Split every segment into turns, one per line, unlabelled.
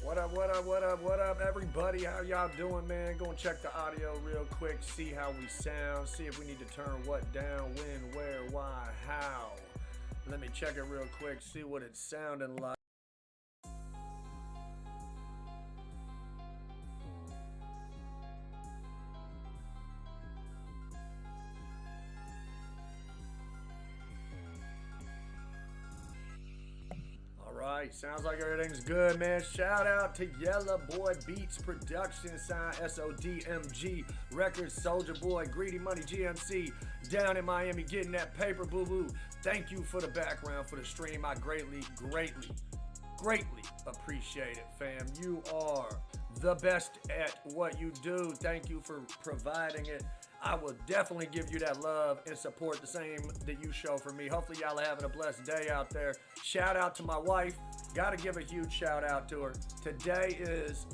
What up, everybody? How y'all doing, man? Go and check the audio real quick, see how we sound, see if we need to turn what down, when, where, why, how. Let me check it real quick, see what it's sounding like. Alright, sounds like everything's good, man. Shout out to Yellow Boy Beats Production, sign SODMG Records, Soldier Boy, Greedy Money GMC, down in Miami getting that paper, boo boo. Thank you for the background, for the stream. I greatly appreciate it, fam. You are the best at what you do. Thank you for providing it. I will definitely give you that love and support the same that you show for me. Hopefully y'all are having a blessed day out there. Shout out to my wife. Gotta give a huge shout out to her. Today is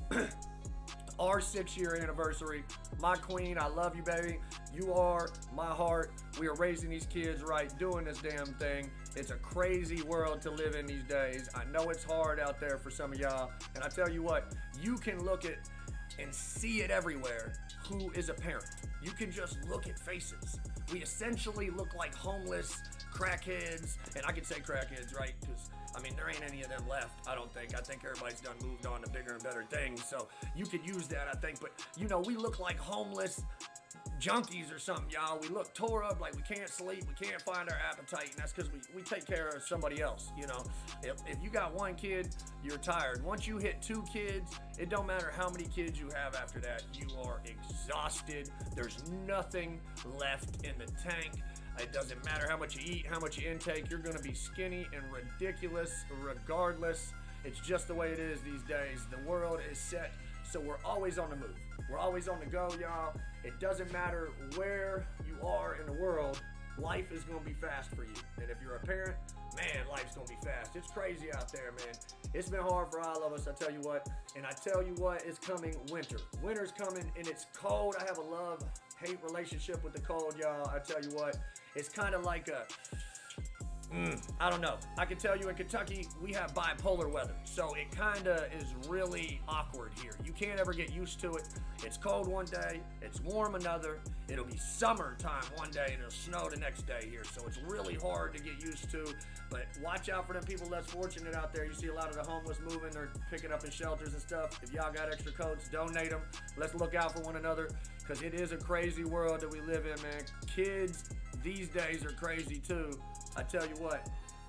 our 6-year anniversary. My queen, I love you, baby. You are my heart. We are raising these kids right, doing this damn thing. It's a crazy world to live in these days. I know it's hard out there for some of y'all. And I tell you what, you can look at and see it everywhere who is a parent. You can just look at faces. We essentially look like homeless crackheads, and I can say crackheads, right? Because, I mean, there ain't any of them left, I don't think. I think everybody's done moved on to bigger and better things, so you could use that, I think. But, you know, we look like homeless junkies or something, y'all. We look tore up, like we can't sleep, we can't find our appetite, and that's because we take care of somebody else, you know. If you got one kid, you're tired. Once you hit 2 kids, it don't matter how many kids you have after that, you are exhausted. There's nothing left in the tank. It doesn't matter how much you eat, how much you intake, you're gonna be skinny and ridiculous regardless. It's just the way it is these days. The world is set, so we're always on the move. We're always on the go, y'all. It doesn't matter where you are in the world, life is gonna be fast for you. And if you're a parent, man, life's gonna be fast. It's crazy out there, man. It's been hard for all of us, I tell you what. And I tell you what, it's coming winter. Winter's coming and it's cold. I have a love-hate relationship with the cold, y'all. I tell you what, it's kind of like a, I don't know. I can tell you in Kentucky, we have bipolar weather. So it kind of is really awkward here. You can't ever get used to it. It's cold one day, it's warm another. It'll be summertime one day and it'll snow the next day here. So it's really hard to get used to. But watch out for them people less fortunate out there. You see a lot of the homeless moving. They're picking up in shelters and stuff. If y'all got extra coats, donate them. Let's look out for one another, because it is a crazy world that we live in, man. Kids these days are crazy too. I tell you what,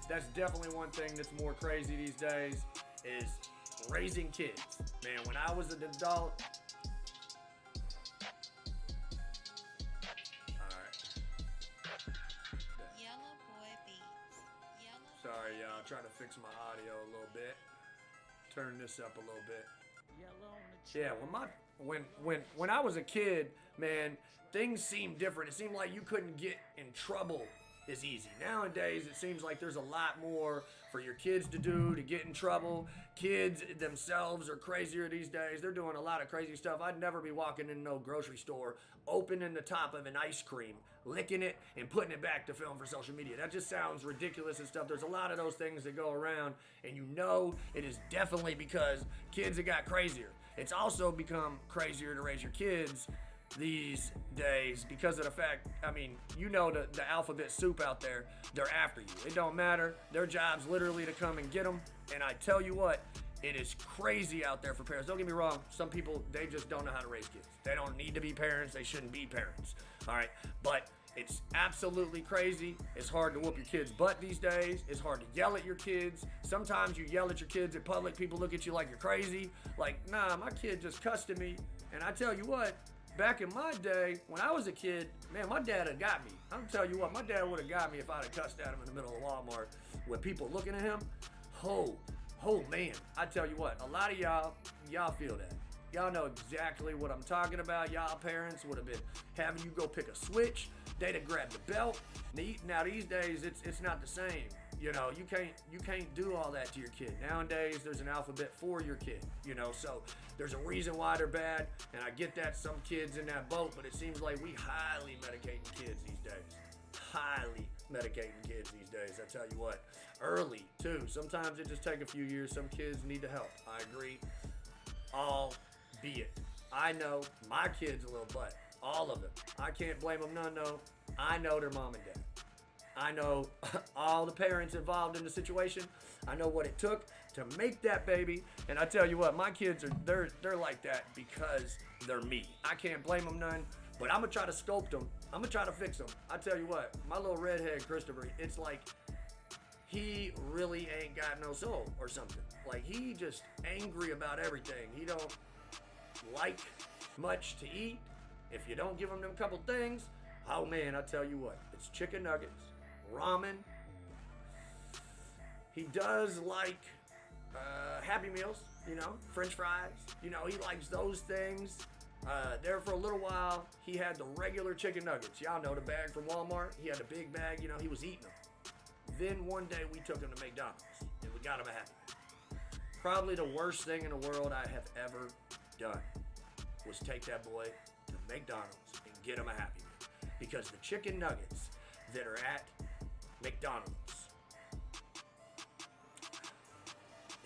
that's definitely one thing that's more crazy these days is raising kids. Man, when I was an adult, sorry, y'all. Trying to fix my audio a little bit. Turn this up a little bit. Yeah, when I was a kid, man, things seemed different. It seemed like you couldn't get in trouble as easy. Nowadays, it seems like there's a lot more for your kids to do to get in trouble. Kids themselves are crazier these days. They're doing a lot of crazy stuff. I'd never be walking in no grocery store, opening the top of an ice cream, licking it, and putting it back to film for social media. That just sounds ridiculous and stuff. There's a lot of those things that go around, and you know it is definitely because kids have got crazier. It's also become crazier to raise your kids these days because of the fact, I mean, you know, the alphabet soup out there, they're after you. It don't matter. Their job's literally to come and get them. And I tell you what, it is crazy out there for parents. Don't get me wrong. Some people, they just don't know how to raise kids. They don't need to be parents. They shouldn't be parents. All right. But it's absolutely crazy. It's hard to whoop your kids' butt these days. It's hard to yell at your kids. Sometimes you yell at your kids in public. People look at you like you're crazy. Like, nah, my kid just cussed at me. And I tell you what, back in my day, when I was a kid, man, my dad had got me. I'm telling you what, my dad would have got me if I'd have cussed at him in the middle of Walmart with people looking at him. Oh man, I tell you what, a lot of y'all feel that. Y'all know exactly what I'm talking about. Y'all parents would have been having you go pick a switch. They'd have grabbed the belt. Now these days, it's not the same. You know, you can't do all that to your kid. Nowadays, there's an alphabet for your kid, you know, so there's a reason why they're bad, and I get that some kids in that boat, but it seems like we highly medicating kids these days. Highly medicating kids these days, I tell you what. Early, too. Sometimes it just take a few years. Some kids need the help. I agree. Albeit, I know my kid's a little butt. All of them. I can't blame them none, no. I know their mom and dad. I know all the parents involved in the situation. I know what it took to make that baby. And I tell you what, my kids they're like that because they're me. I can't blame them none. But I'm gonna try to sculpt them. I'm gonna try to fix them. I tell you what, my little redhead Christopher, it's like he really ain't got no soul or something. Like he just angry about everything. He don't like much to eat. If you don't give him them couple things, oh man, I tell you what, it's chicken nuggets, ramen. He does like Happy Meals, you know, French fries. You know, he likes those things. There for a little while, he had the regular chicken nuggets. Y'all know the bag from Walmart. He had a big bag, you know, he was eating them. Then one day we took him to McDonald's and we got him a Happy Meal. Probably the worst thing in the world I have ever done was take that boy to McDonald's and get him a Happy Meal. Because the chicken nuggets that are at McDonald's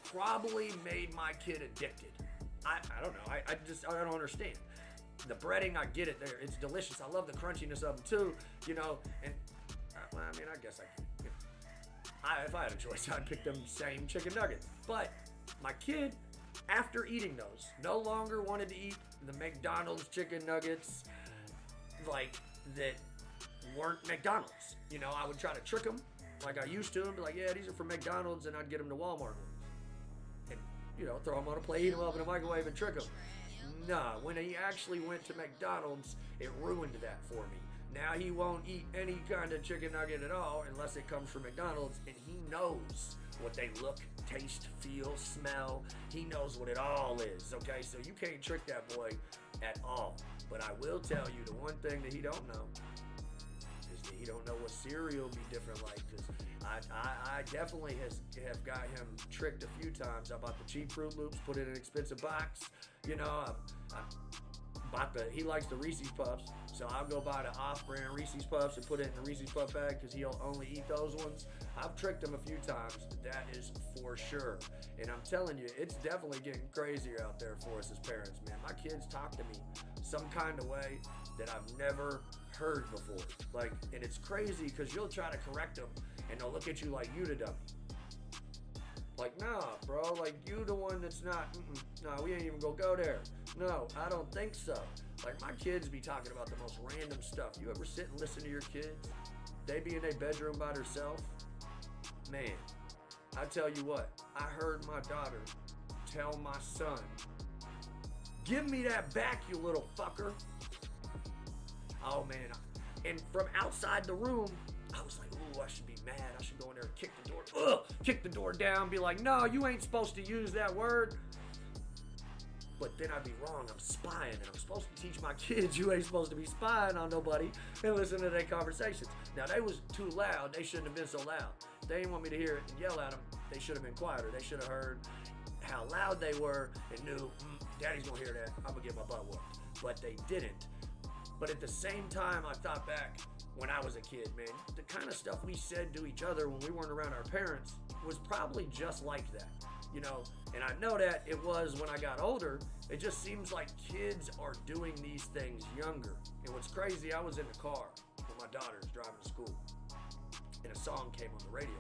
probably made my kid addicted. I don't know. I don't understand. The breading, I get it there. It's delicious. I love the crunchiness of them too, you know. And well, I mean, I guess I can. You know, if I had a choice, I'd pick them same chicken nuggets. But my kid, after eating those, no longer wanted to eat the McDonald's chicken nuggets like that weren't McDonald's. You know, I would try to trick him like I used to and be like, yeah, these are from McDonald's, and I'd get him to Walmart ones. And, you know, throw them on a plate, heat them up in a microwave and trick him. Nah, when he actually went to McDonald's, it ruined that for me. Now he won't eat any kind of chicken nugget at all unless it comes from McDonald's, and he knows what they look, taste, feel, smell. He knows what it all is, okay? So you can't trick that boy at all. But I will tell you the one thing that he don't know is that he don't know what cereal be different like, because I definitely have got him tricked a few times. I bought the cheap Fruit Loops, put it in an expensive box. You know, I bought he likes the Reese's Puffs, so I'll go buy the off-brand Reese's Puffs and put it in the Reese's Puff bag because he'll only eat those ones. I've tricked him a few times, that is for sure. And I'm telling you, it's definitely getting crazier out there for us as parents, man. My kids talk to me some kind of way that I've never heard before. Like, and it's crazy because you'll try to correct them and they'll look at you like you the dummy. Like, nah, bro, like you the one that's not, nah, we ain't even gonna go there. No, I don't think so. Like my kids be talking about the most random stuff. You ever sit and listen to your kids? They be in their bedroom by themselves? Man, I tell you what, I heard my daughter tell my son, "Give me that back, you little fucker." Oh man, and from outside the room, I was like, ooh, I should be mad. I should go in there and kick the door. Kick the door down, be like, no, you ain't supposed to use that word. But then I'd be wrong. I'm spying, and I'm supposed to teach my kids you ain't supposed to be spying on nobody and listen to their conversations. Now, they was too loud. They shouldn't have been so loud. They didn't want me to hear it and yell at them. They should have been quieter. They should have heard how loud they were and knew, Daddy's going to hear that. I'm going to get my butt whooped. But they didn't. But at the same time, I thought back when I was a kid, man, the kind of stuff we said to each other when we weren't around our parents was probably just like that, you know? And I know that it was when I got older. It just seems like kids are doing these things younger. And what's crazy, I was in the car when my daughter was driving to school, and a song came on the radio,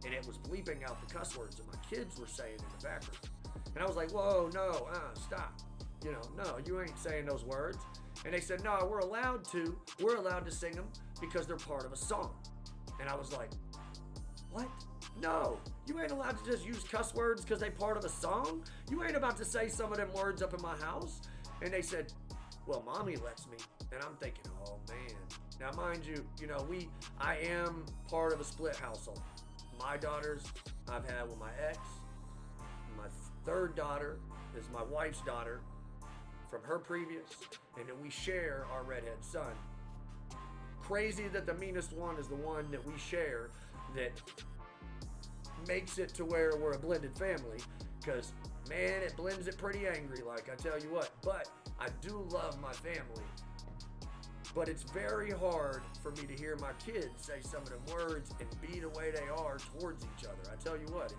and it was bleeping out the cuss words that my kids were saying in the background. And I was like, whoa, no, stop. You know, no, you ain't saying those words. And they said, no, we're allowed to sing them because they're part of a song. And I was like, what? No, you ain't allowed to just use cuss words because they part of a song? You ain't about to say some of them words up in my house? And they said, well, mommy lets me. And I'm thinking, oh man. Now mind you, you know, I am part of a split household. My daughters I've had with my ex. My third daughter is my wife's daughter from her previous, and then we share our redhead son. Crazy that the meanest one is the one that we share that makes it to where we're a blended family, because man, it blends it pretty angry, like I tell you what. But I do love my family, but it's very hard for me to hear my kids say some of them words and be the way they are towards each other. I tell you what,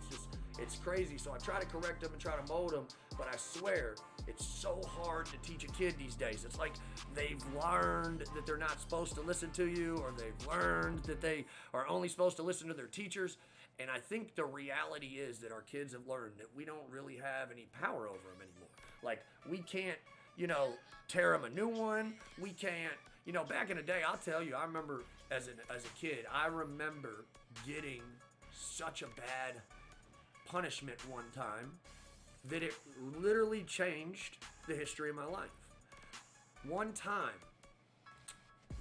It's crazy. So I try to correct them and try to mold them, but I swear it's so hard to teach a kid these days. It's like they've learned that they're not supposed to listen to you, or they've learned that they are only supposed to listen to their teachers. And I think the reality is that our kids have learned that we don't really have any power over them anymore. Like, we can't, tear them a new one. We can't, back in the day, I'll tell you, I remember as a kid, I remember getting such a bad punishment one time that it literally changed the history of my life. One time,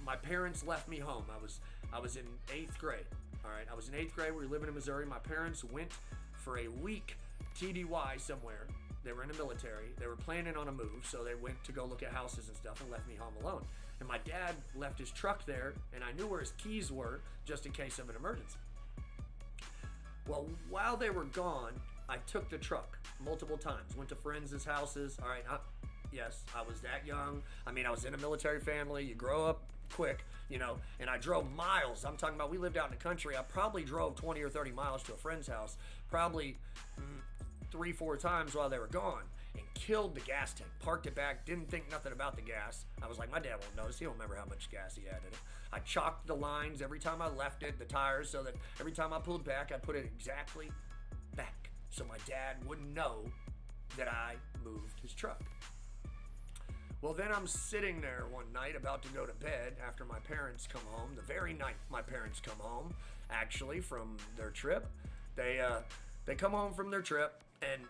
my parents left me home. I was in 8th grade. All right, I was in 8th grade. We were living in Missouri. My parents went for a week TDY somewhere. They were in the military. They were planning on a move, so they went to go look at houses and stuff and left me home alone. And my dad left his truck there, and I knew where his keys were just in case of an emergency. Well, while they were gone, I took the truck multiple times. Went to friends' houses. All right, yes, I was that young. I mean, I was in a military family. You grow up quick, and I drove miles. I'm talking about, we lived out in the country. I probably drove 20 or 30 miles to a friend's house, probably 3-4 times while they were gone, and killed the gas tank. Parked it back, didn't think nothing about the gas. I was like, my dad won't notice. He don't remember how much gas he had in it. I chalked the lines every time I left it, the tires, so that every time I pulled back, I put it exactly back, so my dad wouldn't know that I moved his truck. Well, then I'm sitting there one night about to go to bed after my parents come home. The very night my parents come home, actually, from their trip. They come home from their trip, and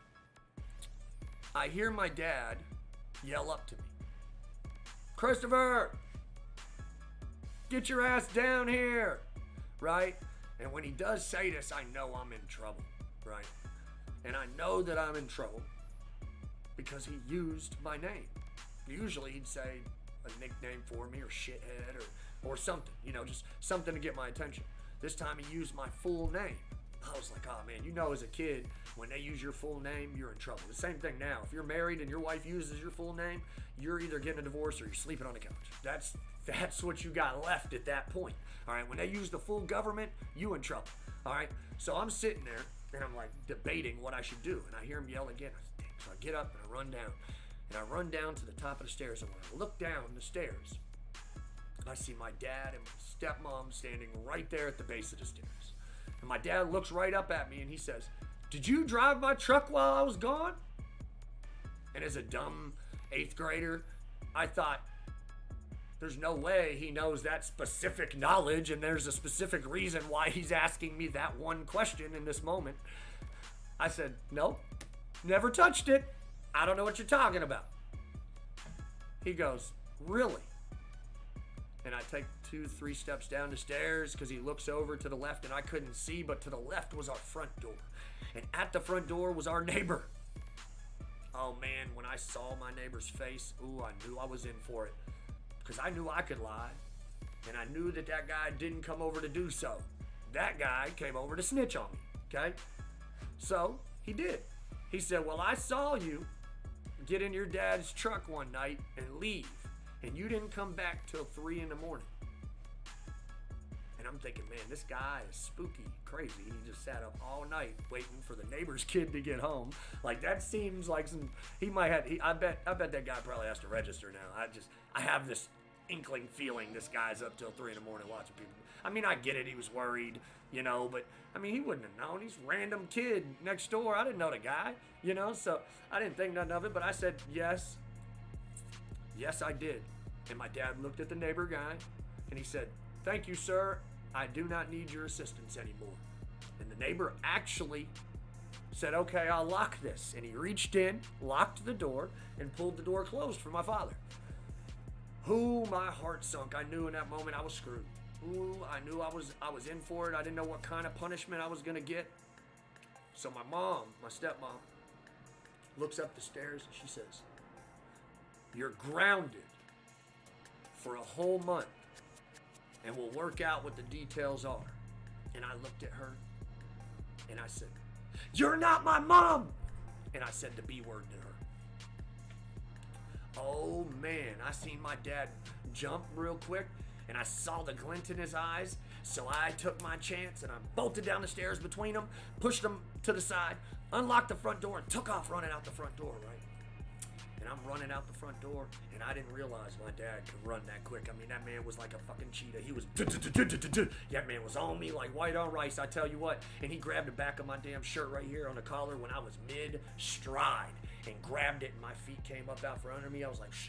I hear my dad yell up to me, "Christopher, get your ass down here," right? And when he does say this, I know I'm in trouble, right? And I know that I'm in trouble because he used my name. Usually he'd say a nickname for me, or shithead, or something, just something to get my attention. This time he used my full name. I was like, oh man, as a kid, when they use your full name, you're in trouble. The same thing now. If you're married and your wife uses your full name, you're either getting a divorce or you're sleeping on the couch. That's what you got left at that point. All right, when they use the full government, you in trouble. All right, so I'm sitting there and I'm like debating what I should do, and I hear him yell again. So I get up and I run down. And I run down to the top of the stairs, and when I look down the stairs, I see my dad and my stepmom standing right there at the base of the stairs. And my dad looks right up at me and he says, "Did you drive my truck while I was gone?" And as a dumb 8th grader, I thought, there's no way he knows that specific knowledge, and there's a specific reason why he's asking me that one question in this moment. I said, "Nope, never touched it. I don't know what you're talking about." He goes, "Really?" And I take 2-3 steps down the stairs because he looks over to the left, and I couldn't see, but to the left was our front door. And at the front door was our neighbor. Oh man, when I saw my neighbor's face, I knew I was in for it. Because I knew I could lie. And I knew that guy didn't come over to do so. That guy came over to snitch on me, okay? So, he did. He said, "Well, I saw you get in your dad's truck one night and leave, and you didn't come back till 3 in the morning." And I'm thinking, man, this guy is spooky, crazy. He just sat up all night waiting for the neighbor's kid to get home. Like, that seems like I bet that guy probably has to register now. I have this inkling feeling this guy's up till 3 in the morning watching people. I mean, I get it, he was worried, but I mean, he wouldn't have known. He's a random kid next door. I didn't know the guy, so I didn't think nothing of it, but I said, yes, I did. And my dad looked at the neighbor guy and he said, "Thank you, sir. I do not need your assistance anymore." And the neighbor actually said, "Okay, I'll lock this." And he reached in, locked the door, and pulled the door closed for my father. My heart sunk. I knew in that moment I was screwed. I knew I was in for it. I didn't know what kind of punishment I was going to get. So my stepmom, looks up the stairs and she says, "You're grounded for a whole month, and we'll work out what the details are." And I looked at her and I said, "You're not my mom!" And I said the B word to her. Oh man, I seen my dad jump real quick, and I saw the glint in his eyes, So I took my chance and I bolted down the stairs between them, pushed them to the side, unlocked the front door, and took off running out the front door, right? And I'm running out the front door, and I didn't realize my dad could run that quick. I mean, that man was like a fucking cheetah. He was, that man was on me like white on rice, I tell you what. And he grabbed the back of my damn shirt right here on the collar when I was mid-stride and grabbed it, and my feet came up out from under me. I was like, shh.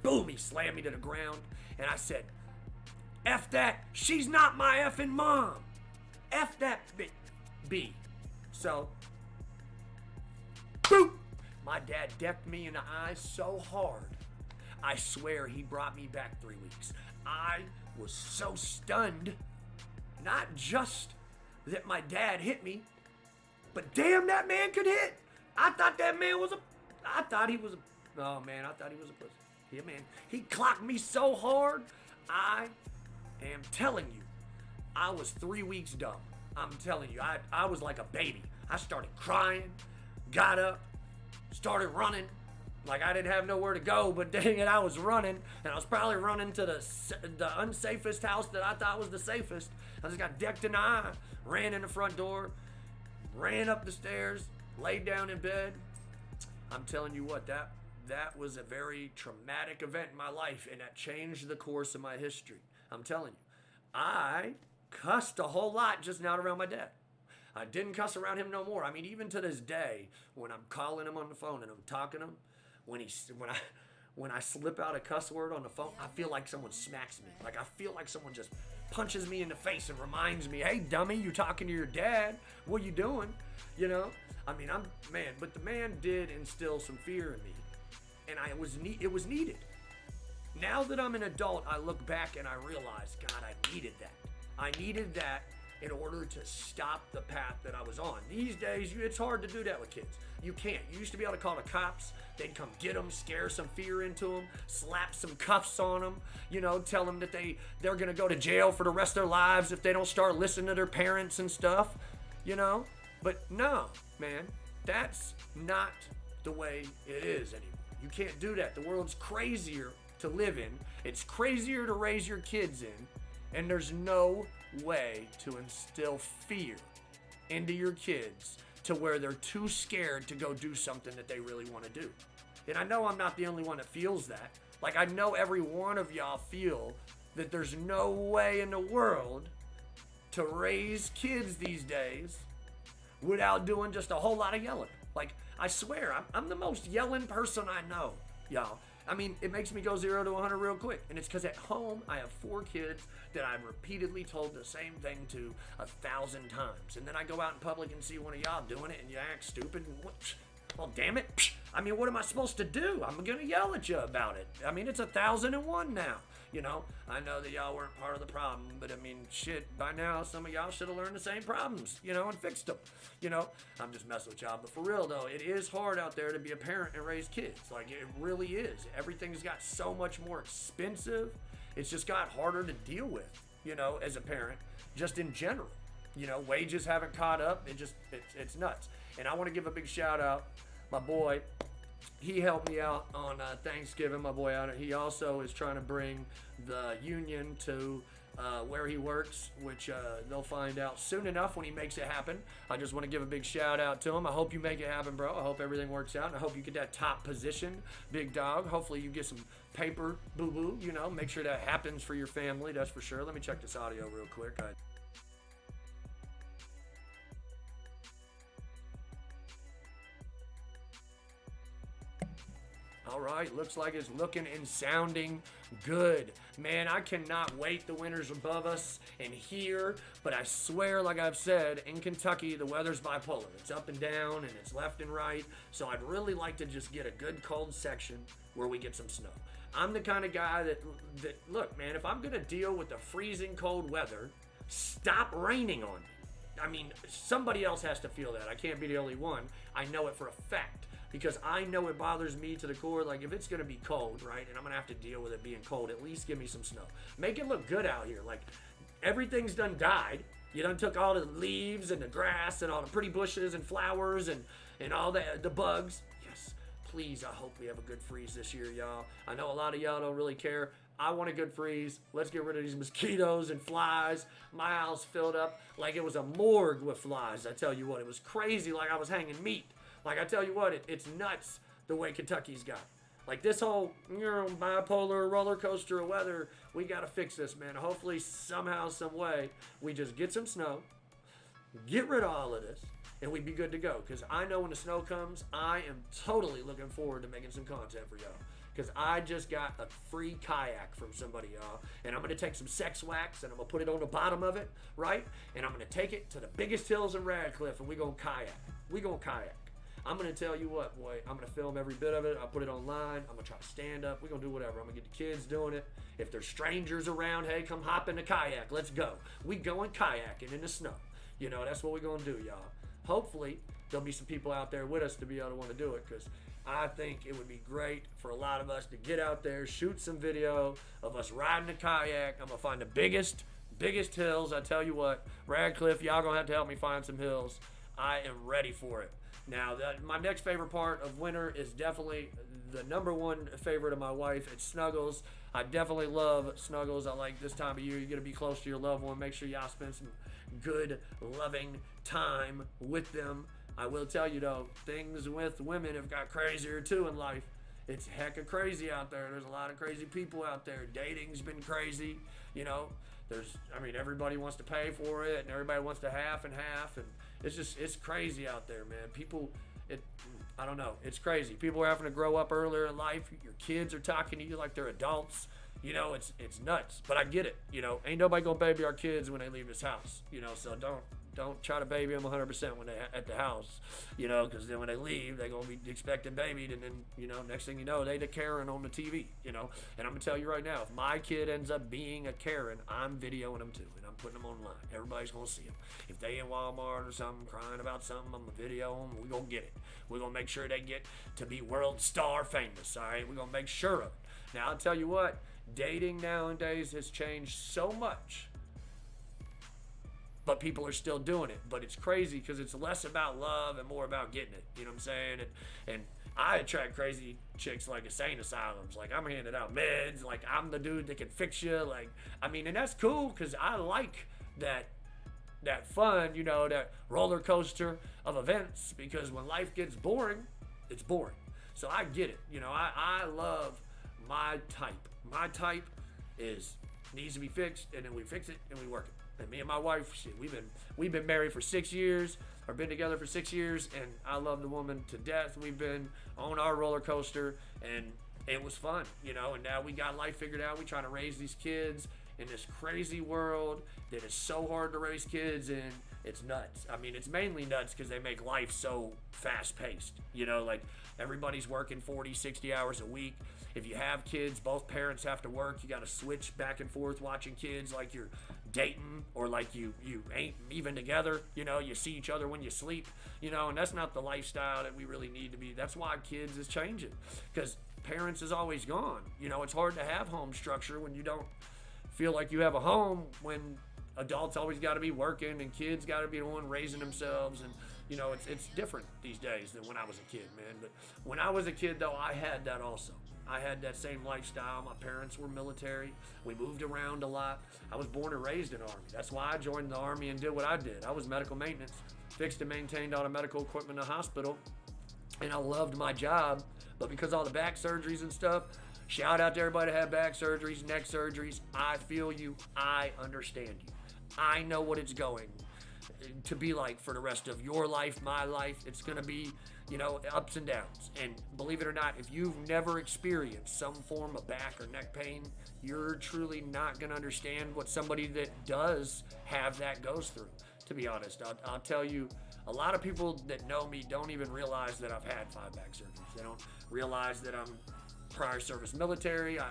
Boom, he slammed me to the ground, and I said, F that, she's not my effing mom. F that B. So, boop. My dad decked me in the eyes so hard, I swear he brought me back 3 weeks. I was so stunned, not just that my dad hit me, but damn, that man could hit. I thought he was a pussy. Yeah, man. He clocked me so hard, I am telling you, I was 3 weeks dumb. I'm telling you, I was like a baby. I started crying, got up, started running like I didn't have nowhere to go, but dang it, I was running, and I was probably running to the unsafest house that I thought was the safest. I just got decked in the eye, ran in the front door, ran up the stairs, laid down in bed. I'm telling you what, that was a very traumatic event in my life, and that changed the course of my history. I'm telling you, I cussed a whole lot just now around my dad. I didn't cuss around him no more. I mean, even to this day, when I'm calling him on the phone and I'm talking to him, when I slip out a cuss word on the phone, I feel like someone smacks me. Like I feel like someone just punches me in the face and reminds me, hey, dummy, you talking to your dad? What you doing? You know? I mean, but the man did instill some fear in me, and it was needed. Now that I'm an adult, I look back and I realize, God, I needed that. I needed that in order to stop the path that I was on. These days, it's hard to do that with kids. You can't. You used to be able to call the cops. They'd come get them, scare some fear into them, slap some cuffs on them, tell them that they're going to go to jail for the rest of their lives if they don't start listening to their parents and stuff, But no, man, that's not the way it is anymore. You can't do that. The world's crazier to live in. It's crazier to raise your kids in. And there's no way to instill fear into your kids to where they're too scared to go do something that they really want to do. And I know I'm not the only one that feels that. Like, I know every one of y'all feel that there's no way in the world to raise kids these days without doing just a whole lot of yelling. Like, I swear, I'm the most yelling person I know, y'all. I mean, it makes me go 0 to 100 real quick. And it's because at home, I have 4 kids that I've repeatedly told the same thing to 1,000 times. And then I go out in public and see one of y'all doing it and you act stupid. And well, damn it. I mean, what am I supposed to do? I'm going to yell at you about it. I mean, it's 1,001 now. I know that y'all weren't part of the problem, but I mean, shit, by now, some of y'all should have learned the same problems, and fixed them. I'm just messing with y'all. But for real, though, it is hard out there to be a parent and raise kids. Like, it really is. Everything's got so much more expensive. It's just got harder to deal with, as a parent, just in general. Wages haven't caught up. It's nuts. And I want to give a big shout out, my boy. He helped me out on Thanksgiving, my boy out. He also is trying to bring the union to where he works, which they'll find out soon enough when he makes it happen. I just want to give a big shout out to him. I hope you make it happen, bro. I hope everything works out, and I hope you get that top position, big dog. Hopefully you get some paper, boo-boo, make sure that happens for your family, that's for sure. Let me check this audio real quick. All right, looks like it's looking and sounding good. Man, I cannot wait. The winter's above us and here, but I swear, like I've said, in Kentucky, the weather's bipolar. It's up and down and it's left and right, so I'd really like to just get a good cold section where we get some snow. I'm the kind of guy that look, man, if I'm going to deal with the freezing cold weather, stop raining on me. I mean, somebody else has to feel that. I can't be the only one. I know it for a fact. Because I know it bothers me to the core. Like, if it's going to be cold, right, and I'm going to have to deal with it being cold, at least give me some snow. Make it look good out here. Like, everything's done died. You done took all the leaves and the grass and all the pretty bushes and flowers and all the bugs. Yes, please, I hope we have a good freeze this year, y'all. I know a lot of y'all don't really care. I want a good freeze. Let's get rid of these mosquitoes and flies. My house filled up like it was a morgue with flies. I tell you what, it was crazy, like I was hanging meat. Like I tell you what, it's nuts the way Kentucky's got. Like this whole, bipolar roller coaster of weather, we got to fix this, man. Hopefully, somehow, some way, we just get some snow, get rid of all of this, and we'd be good to go. Because I know when the snow comes, I am totally looking forward to making some content for y'all. Because I just got a free kayak from somebody, y'all. And I'm going to take some sex wax and I'm going to put it on the bottom of it, right? And I'm going to take it to the biggest hills in Radcliffe and we're going to kayak. We're going to kayak. I'm going to tell you what, boy, I'm going to film every bit of it. I'll put it online. I'm going to try to stand up. We're going to do whatever. I'm going to get the kids doing it. If there's strangers around, hey, come hop in the kayak. Let's go. We going kayaking in the snow. That's what we're going to do, y'all. Hopefully, there'll be some people out there with us to be able to want to do it because I think it would be great for a lot of us to get out there, shoot some video of us riding a kayak. I'm going to find the biggest hills. I tell you what, Radcliffe, y'all going to have to help me find some hills. I am ready for it. Now, my next favorite part of winter is definitely the number one favorite of my wife. It's snuggles. I definitely love snuggles. I like this time of year. You're going to be close to your loved one. Make sure y'all spend some good, loving time with them. I will tell you, though, things with women have got crazier, too, in life. It's hecka crazy out there. There's a lot of crazy people out there. Dating's been crazy. Everybody wants to pay for it, and everybody wants to half and half, and it's crazy out there, man. I don't know. It's crazy. People are having to grow up earlier in life. Your kids are talking to you like they're adults. It's nuts. But I get it. Ain't nobody gonna baby our kids when they leave this house. So don't try to baby them 100% when they at the house. Because then when they leave, they're gonna be expecting babied, and then next thing you know, they the Karen on the TV. And I'm gonna tell you right now, if my kid ends up being a Karen, I'm videoing them too, and I'm putting them online. Everybody's gonna see them. If they in Walmart or something crying about something, I'm gonna video them. We're gonna get it. We're gonna make sure they get to be world star famous. All right, we're gonna make sure of it. Now I'll tell you what, dating nowadays has changed so much. But people are still doing it. But it's crazy because it's less about love and more about getting it. You know what I'm saying? And I attract crazy chicks like insane asylums. Like, I'm handing out meds. Like, I'm the dude that can fix you. And that's cool because I like that fun, that roller coaster of events. Because when life gets boring, it's boring. So I get it. I love my type. My type needs to be fixed, and then we fix it and we work it. And me and my wife, we've been married for 6 years, or been together for 6 years, and I love the woman to death. We've been on our roller coaster, and it was fun, and now we got life figured out. We try to raise these kids in this crazy world that is so hard to raise kids in. It's nuts. It's mainly nuts because they make life so fast-paced. Everybody's working 40, 60 hours a week. If you have kids, both parents have to work. You got to switch back and forth watching kids like you're dating or like you ain't even together. You see each other when you sleep, and that's not the lifestyle that we really need to be. That's why kids is changing, because parents is always gone. It's hard to have home structure when you don't feel like you have a home, when adults always got to be working and kids got to be the one raising themselves. And it's different these days than when I was a kid, man. But when I was a kid, though, I had that also. I had that same lifestyle. My parents were military. We moved around a lot. I was born and raised in the Army. That's why I joined the Army and did what I did. I was medical maintenance, fixed and maintained all the medical equipment in the hospital, and I loved my job. But because all the back surgeries and stuff, shout out to everybody that had back surgeries, neck surgeries. I feel you. I understand you. I know what it's going to be like for the rest of your life, my life. It's going to be, ups and downs. And believe it or not, if you've never experienced some form of back or neck pain, you're truly not going to understand what somebody that does have that goes through. To be honest, I'll tell you, a lot of people that know me don't even realize that I've had 5 back surgeries. They don't realize that I'm prior service military. I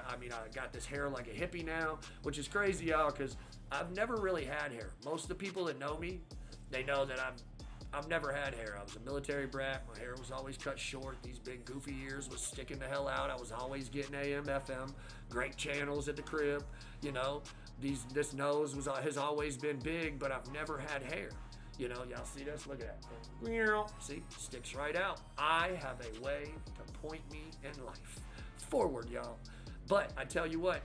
got this hair like a hippie now, which is crazy, y'all, because I've never really had hair. Most of the people that know me, they know that I've never had hair. I was a military brat. My hair was always cut short. These big goofy ears was sticking the hell out. I was always getting AM, FM, great channels at the crib. This nose has always been big, but I've never had hair. Y'all see this? Look at that. See, sticks right out. I have a way to point me in life forward, y'all. But I tell you what,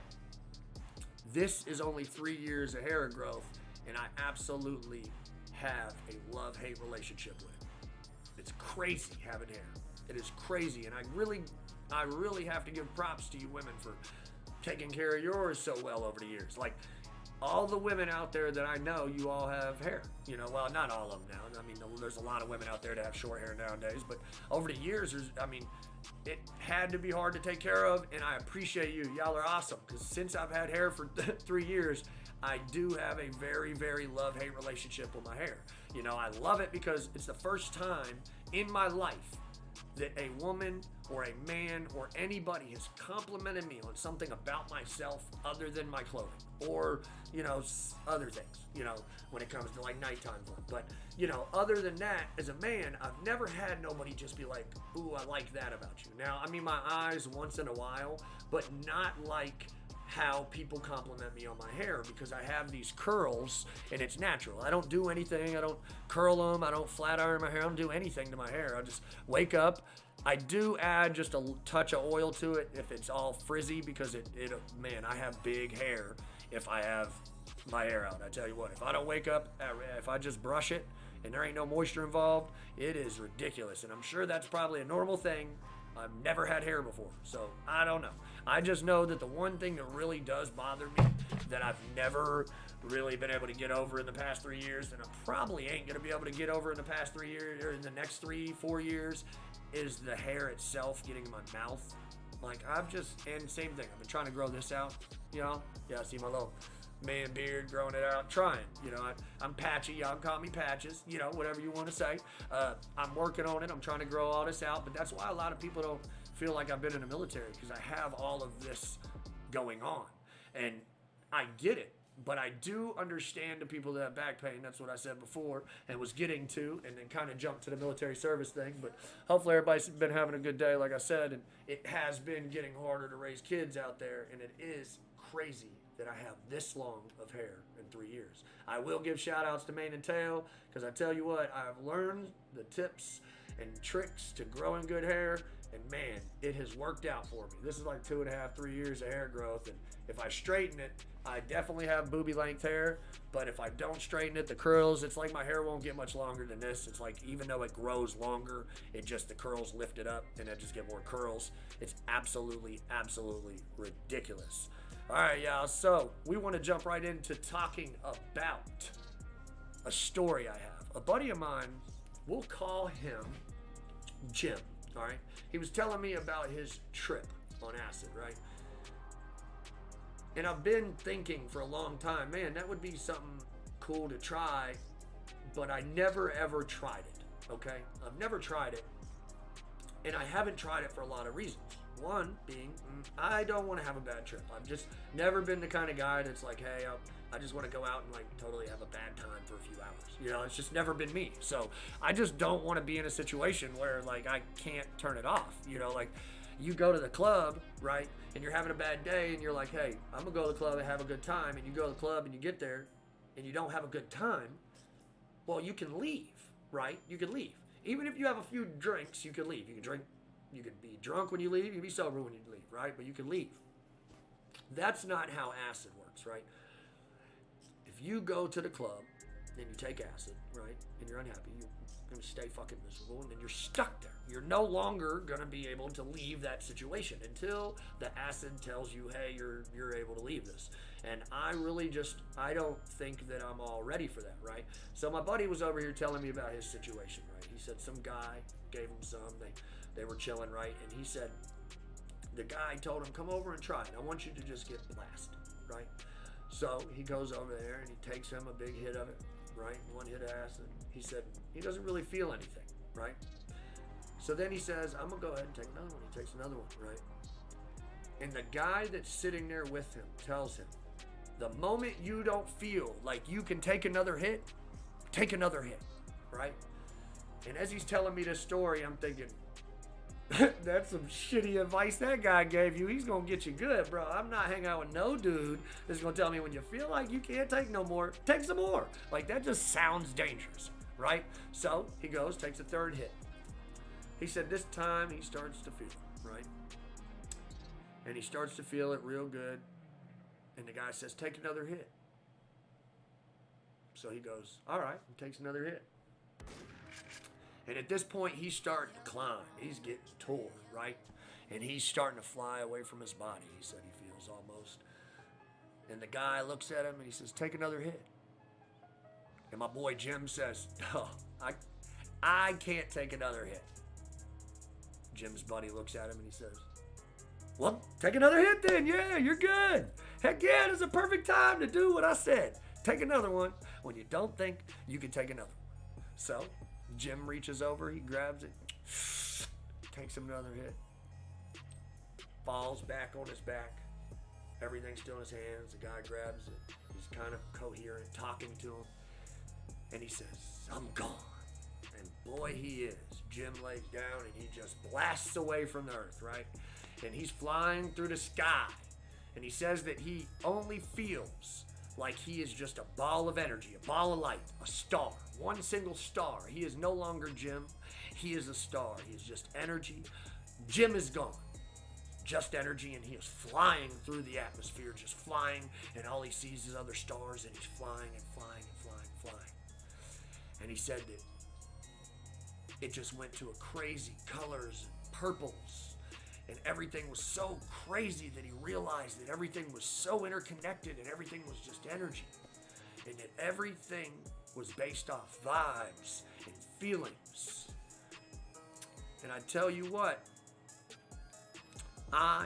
This is only 3 years of hair growth, and I absolutely have a love-hate relationship with it. It's crazy having hair. It is crazy, and I really have to give props to you women for taking care of yours so well over the years. Like, all the women out there that I know, you all have hair. You know, well, not all of them now. I mean, there's a lot of women out there that have short hair nowadays, but over the years, it had to be hard to take care of, and I appreciate you. Y'all are awesome, because since I've had hair for 3 years, I do have a very, very love-hate relationship with my hair. You know, I love it because it's the first time in my life that a woman or a man or anybody has complimented me on something about myself other than my clothing or, you know, other things, you know, when it comes to like nighttime fun. But, you know, other than that, as a man, I've never had nobody just be like, ooh, I like that about you. Now, I mean, my eyes once in a while, but not like how people compliment me on my hair, because I have these curls and it's natural. I don't do anything. I don't curl them. I don't flat iron my hair. I don't do anything to my hair. I just wake up. I do add just a touch of oil to it if it's all frizzy, because man, I have big hair if I have my hair out. I tell you what, if I don't wake up, if I just brush it and there ain't no moisture involved, it is ridiculous. And I'm sure that's probably a normal thing. I've never had hair before, so I don't know. I just know that the one thing that really does bother me, that I've never really been able to get over in the past 3 years, and I probably ain't going to be able to get over in the past 3 years, or in the next 3-4 years, is the hair itself getting in my mouth. Like, and same thing, I've been trying to grow this out, you know? Yeah, see my little man beard, growing it out, trying, you know, I'm patchy, y'all call me Patches, you know, whatever you want to say. I'm working on it, I'm trying to grow all this out, but that's why a lot of people don't feel like I've been in the military, because I have all of this going on, and I get it, but I do understand the people that have back pain. That's what I said before and was getting to, and then kind of jumped to the military service thing. But hopefully everybody's been having a good day, like I said, and it has been getting harder to raise kids out there, and it is crazy that I have this long of hair in 3 years. I will give shout outs to mane and tail, because I tell you what, I've learned the tips and tricks to growing good hair, and man, it has worked out for me. This is like 2.5, 3 years of hair growth, and if I straighten it, I definitely have booby length hair, but if I don't straighten it, the curls, it's like my hair won't get much longer than this. It's like, even though it grows longer, the curls lift it up, and I just get more curls. It's absolutely, absolutely ridiculous. All right, y'all, so we want to jump right into talking about a story I have. A buddy of mine, we'll call him Jim, all right? He was telling me about his trip on acid, right? And I've been thinking for a long time, man, that would be something cool to try, but I never ever tried it, okay? I've never tried it, and I haven't tried it for a lot of reasons. One being, I don't want to have a bad trip. I've just never been the kind of guy that's like, hey, I just want to go out and like totally have a bad time for a few hours. You know, it's just never been me. So I just don't want to be in a situation where like I can't turn it off. You know, like you go to the club, right, and you're having a bad day and you're like, hey, I'm going to go to the club and have a good time. And you go to the club and you get there and you don't have a good time. Well, you can leave, right? You can leave. Even if you have a few drinks, you can leave. You can drink. You could be drunk when you leave, you can be sober when you leave, right? But you can leave. That's not how acid works, right? If you go to the club and you take acid, right, and you're unhappy, you're going to stay fucking miserable, and then you're stuck there. You're no longer going to be able to leave that situation until the acid tells you, hey, you're able to leave this. And I don't think that I'm all ready for that, right? So my buddy was over here telling me about his situation, right? He said some guy gave him some, they were chilling, right? And he said, the guy told him, come over and try it. I want you to just get blasted, right? So he goes over there and he takes him a big hit of it, right? One hit of acid. He said, he doesn't really feel anything, right? So then he says, I'm gonna go ahead and take another one. He takes another one, right? And the guy that's sitting there with him tells him, the moment you don't feel like you can take another hit, right? And as he's telling me this story, I'm thinking, that's some shitty advice that guy gave you. He's gonna get you good, bro. I'm not hanging out with no dude that's gonna tell me when you feel like you can't take no more, take some more. Like, that just sounds dangerous, right? So he goes, takes a third hit. He said this time he starts to feel it, right? And he starts to feel it real good. And the guy says, take another hit. So he goes, all right, and takes another hit. And at this point, he's starting to climb. He's getting tore, right? And he's starting to fly away from his body, he said he feels almost. And the guy looks at him and he says, take another hit. And my boy Jim says, oh, I can't take another hit. Jim's buddy looks at him and he says, well, take another hit then. Yeah, you're good. Heck yeah, it's a perfect time to do what I said. Take another one when you don't think you can take another one. So Jim reaches over, he grabs it, takes him another hit, falls back on his back. Everything's still in his hands. The guy grabs it. He's kind of coherent, talking to him. And he says, I'm gone. And boy, he is. Jim lays down and he just blasts away from the earth, right? And he's flying through the sky. And he says that he only feels like he is just a ball of energy, a ball of light, a star, one single star. He is no longer Jim. He is a star. He is just energy. Jim is gone. Just energy, and he is flying through the atmosphere, just flying, and all he sees is other stars, and he's flying and flying and flying and flying. And he said that it just went to a crazy colors and purples, and everything was so crazy that he realized that everything was so interconnected and everything was just energy, and that everything was based off vibes and feelings. And I tell you what, I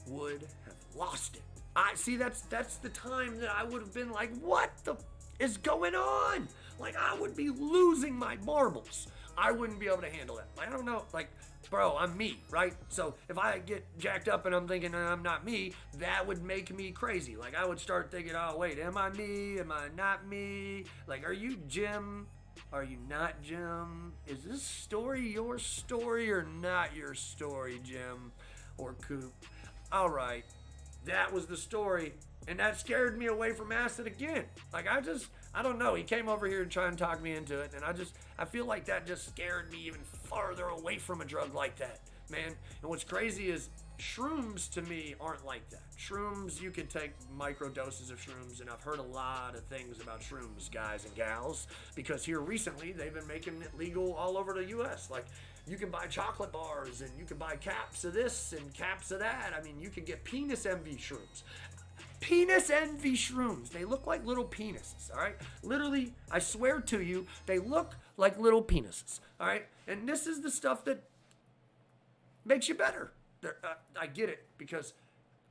would have lost it. That's the time that I would have been like, what the is going on? Like, I would be losing my marbles. I wouldn't be able to handle it. I don't know, like, bro, I'm me, right? So if I get jacked up and I'm thinking I'm not me, that would make me crazy. Like, I would start thinking, oh, wait, am I me? Am I not me? Like, are you Jim? Are you not Jim? Is this story your story or not your story, Jim? Or KOOP? All right, that was the story, and that scared me away from acid again. Like, I don't know. He came over here to try and talk me into it, and I feel like that just scared me even farther away from a drug like that, man. And what's crazy is shrooms to me aren't like that. Shrooms, you can take micro doses of shrooms, and I've heard a lot of things about shrooms, guys and gals, because here recently they've been making it legal all over the U.S. Like, you can buy chocolate bars, and you can buy caps of this and caps of that. I mean, you can get penis envy shrooms. Penis envy shrooms. They look like little penises, all right? Literally, I swear to you, they look like little penises, all right? And this is the stuff that makes you better. I get it, because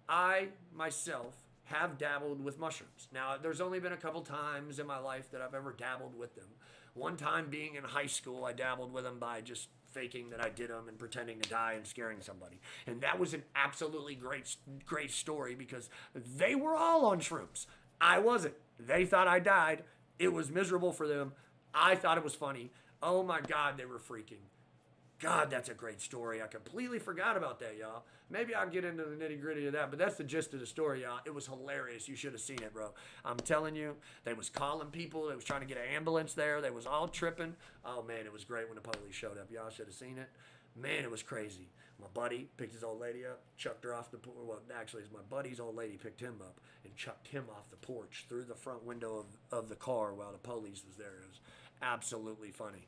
I, myself, have dabbled with mushrooms. Now, there's only been a couple times in my life that I've ever dabbled with them. One time being in high school, I dabbled with them by just faking that I did them and pretending to die and scaring somebody. And that was an absolutely great story, because they were all on shrooms. I wasn't. They thought I died. It was miserable for them. I thought it was funny. Oh my God, they were freaking. God, that's a great story. I completely forgot about that, y'all. Maybe I'll get into the nitty gritty of that, but that's the gist of the story, y'all. It was hilarious. You should have seen it, bro. I'm telling you, they was calling people. They was trying to get an ambulance there. They was all tripping. Oh, man, it was great when the police showed up. Y'all should have seen it. Man, it was crazy. My buddy picked his old lady up, chucked her off the porch. Well, actually, it's my buddy's old lady picked him up and chucked him off the porch through the front window of the car while the police was there. It was absolutely funny.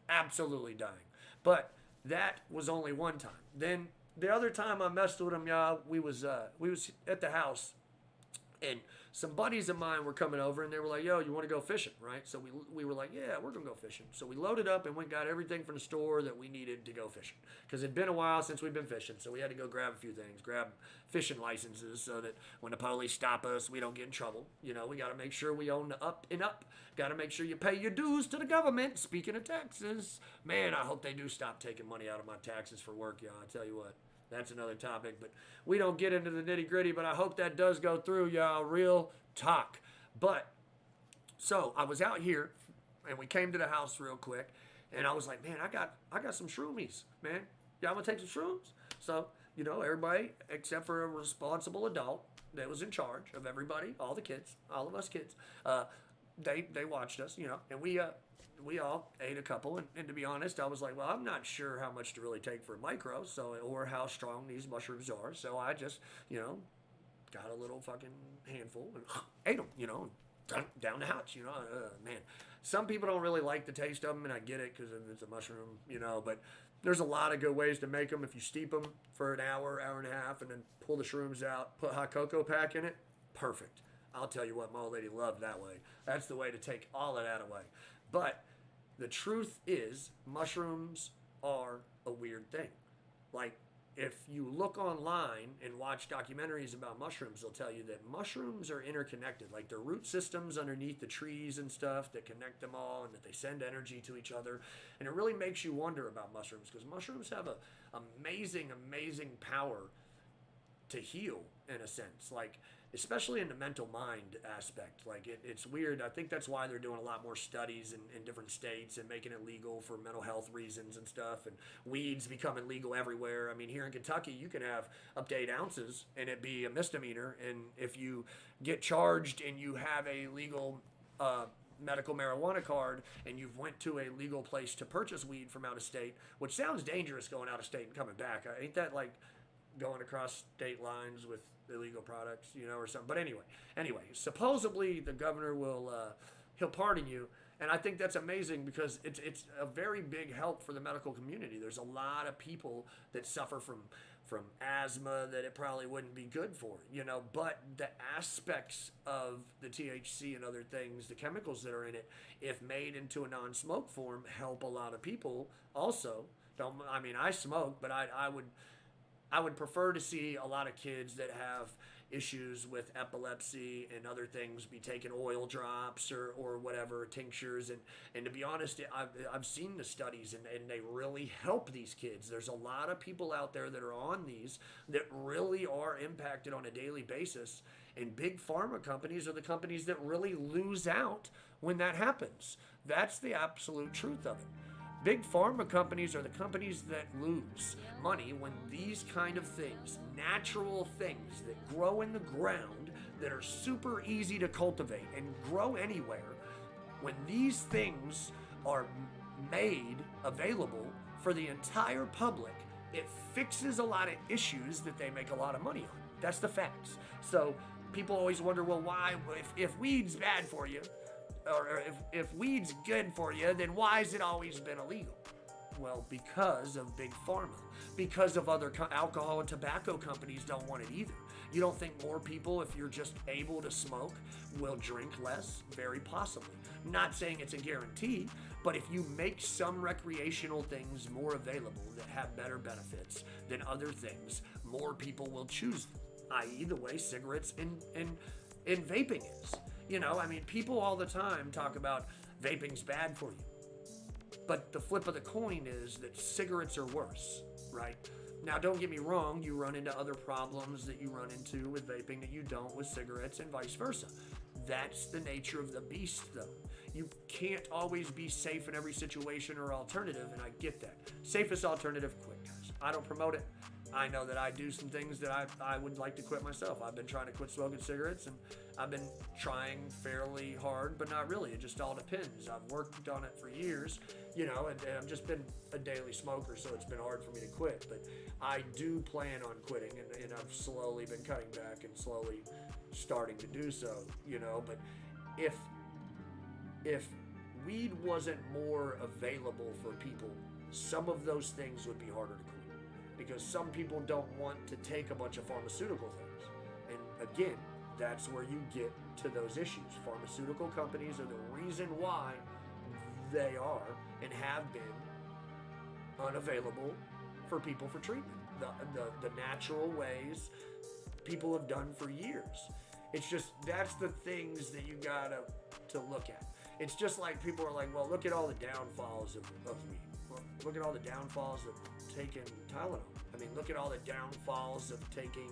Absolutely dying. But that was only one time. Then the other time I messed with him, y'all, we was at the house, and some buddies of mine were coming over, and they were like, yo, you want to go fishing, right? So we were like, yeah, we're going to go fishing. So we loaded up and went and got everything from the store that we needed to go fishing, because it'd been a while since we'd been fishing, so we had to go grab a few things, grab fishing licenses so that when the police stop us, we don't get in trouble. You know, we got to make sure we own the up and up. Got to make sure you pay your dues to the government. Speaking of taxes, man, I hope they do stop taking money out of my taxes for work, y'all. I tell you what. That's another topic, but we don't get into the nitty gritty, but I hope that does go through, y'all. Real talk. But, so I was out here, and we came to the house real quick, and I was like, man, I got some shroomies, man. Y'all want to take some shrooms? So, you know, everybody, except for a responsible adult that was in charge of everybody, all the kids, all of us kids, they watched us, you know, and we all ate a couple, and to be honest, I was like, well, I'm not sure how much to really take for a micro, or how strong these mushrooms are, so I just, you know, got a little fucking handful and ate them, you know, down the hatch, you know. Man, some people don't really like the taste of them, and I get it because it's a mushroom, you know, but there's a lot of good ways to make them. If you steep them for an hour, hour and a half, and then pull the shrooms out, put hot cocoa pack in it, perfect. I'll tell you what, my old lady loved that way. That's the way to take all of that away. But the truth is, mushrooms are a weird thing. Like, if you look online and watch documentaries about mushrooms, they'll tell you that mushrooms are interconnected. Like, the root systems underneath the trees and stuff that connect them all, and that they send energy to each other. And it really makes you wonder about mushrooms, because mushrooms have a amazing, amazing power to heal, in a sense. Like, especially in the mental mind aspect. Like, it's weird. I think that's why they're doing a lot more studies in different states and making it legal for mental health reasons and stuff. And weed's becoming legal everywhere. I mean, here in Kentucky, you can have up to 8 ounces and it be a misdemeanor. And if you get charged and you have a legal medical marijuana card and you've went to a legal place to purchase weed from out of state, which sounds dangerous going out of state and coming back. Ain't that like going across state lines with illegal products, you know, or something? But anyway, supposedly the governor will he'll pardon you, and I think that's amazing because it's a very big help for the medical community. There's a lot of people that suffer from asthma that it probably wouldn't be good for, you know, but the aspects of the THC and other things, the chemicals that are in it, if made into a non-smoke form, help a lot of people also. I smoke, but I would prefer to see a lot of kids that have issues with epilepsy and other things be taking oil drops or whatever, tinctures. And to be honest, I've seen the studies and they really help these kids. There's a lot of people out there that are on these that really are impacted on a daily basis. And big pharma companies are the companies that really lose out when that happens. That's the absolute truth of it. Big pharma companies are the companies that lose money when these kind of things, natural things that grow in the ground, that are super easy to cultivate and grow anywhere, when these things are made available for the entire public, it fixes a lot of issues that they make a lot of money on. That's the facts. So people always wonder, well, why, if weed's bad for you, or if weed's good for you, then why has it always been illegal? Well, because of big pharma, because of other alcohol and tobacco companies don't want it either. You don't think more people, if you're just able to smoke, will drink less? Very possibly. Not saying it's a guarantee, but if you make some recreational things more available that have better benefits than other things, more people will choose them, i.e. the way cigarettes and vaping is. You know, I mean, people all the time talk about vaping's bad for you. But the flip of the coin is that cigarettes are worse, right? Now, don't get me wrong, you run into other problems that you run into with vaping that you don't with cigarettes, and vice versa. That's the nature of the beast, though. You can't always be safe in every situation or alternative, and I get that. Safest alternative, quit, guys. I don't promote it. I know that I do some things that I would like to quit myself. I've been trying to quit smoking cigarettes, and I've been trying fairly hard, but not really. It just all depends. I've worked on it for years, you know, and I've just been a daily smoker, so it's been hard for me to quit. But I do plan on quitting, and I've slowly been cutting back and slowly starting to do so, you know. But if weed wasn't more available for people, some of those things would be harder to quit. Because some people don't want to take a bunch of pharmaceutical things. And again, that's where you get to those issues. Pharmaceutical companies are the reason why they are and have been unavailable for people for treatment. The natural ways people have done for years. It's just, that's the things that you gotta to look at. It's just like people are like, well, look at all the downfalls of weed. Well, look at all the downfalls of taking Tylenol. I mean, look at all the downfalls of taking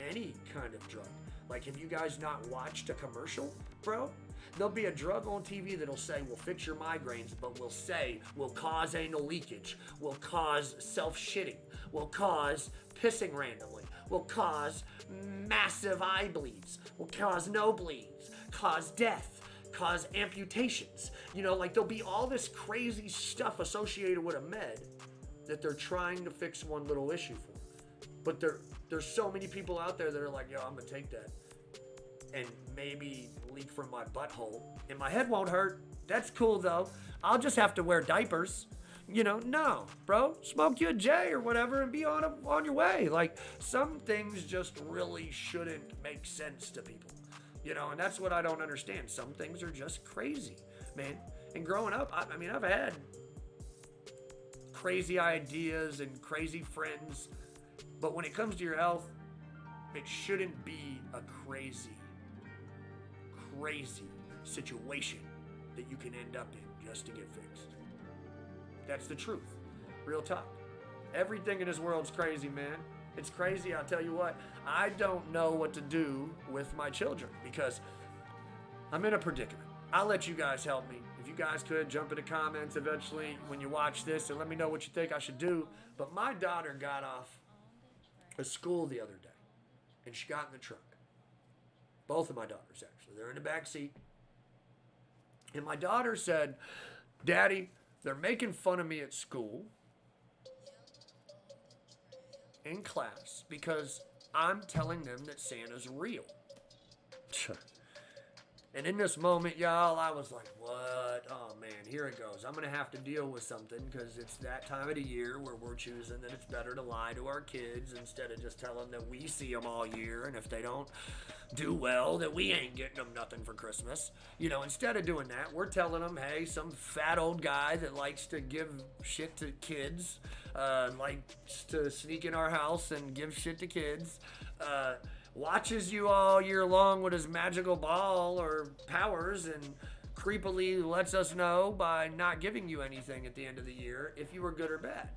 any kind of drug. Like, have you guys not watched a commercial, bro? There'll be a drug on TV that'll say will fix your migraines, but will say will cause anal leakage, will cause self-shitting, will cause pissing randomly, will cause massive eye bleeds, will cause no bleeds, cause death, cause amputations. You know, like, there'll be all this crazy stuff associated with a med that they're trying to fix one little issue for. But there's so many people out there that are like, yo, I'm gonna take that and maybe leak from my butthole, and my head won't hurt. That's cool though. I'll just have to wear diapers. No, bro, smoke you a J or whatever and be on your way. Like, some things just really shouldn't make sense to people, and that's what I don't understand. Some things are just crazy, man. And growing up, I mean, I've had crazy ideas and crazy friends, but when it comes to your health, it shouldn't be a crazy situation that you can end up in just to get fixed. That's the truth. Real talk. Everything in this world's crazy, man. It's crazy. I'll tell you what, I don't know what to do with my children because I'm in a predicament. I'll let you guys help me. If you guys could jump in the comments eventually when you watch this and let me know what you think I should do. But my daughter got off of school the other day and she got in the truck. Both of my daughters, actually. They're in the back seat. And my daughter said, Daddy, they're making fun of me at school, in class, because I'm telling them that Santa's real. And in this moment, y'all, I was like, what? Oh, man, here it goes. I'm going to have to deal with something because it's that time of the year where we're choosing that it's better to lie to our kids instead of just telling them that we see them all year, and if they don't do well, that we ain't getting them nothing for Christmas. Instead of doing that, we're telling them, hey, some fat old guy that likes to give shit to kids, likes to sneak in our house and give shit to kids, watches you all year long with his magical ball or powers and creepily lets us know by not giving you anything at the end of the year if you were good or bad.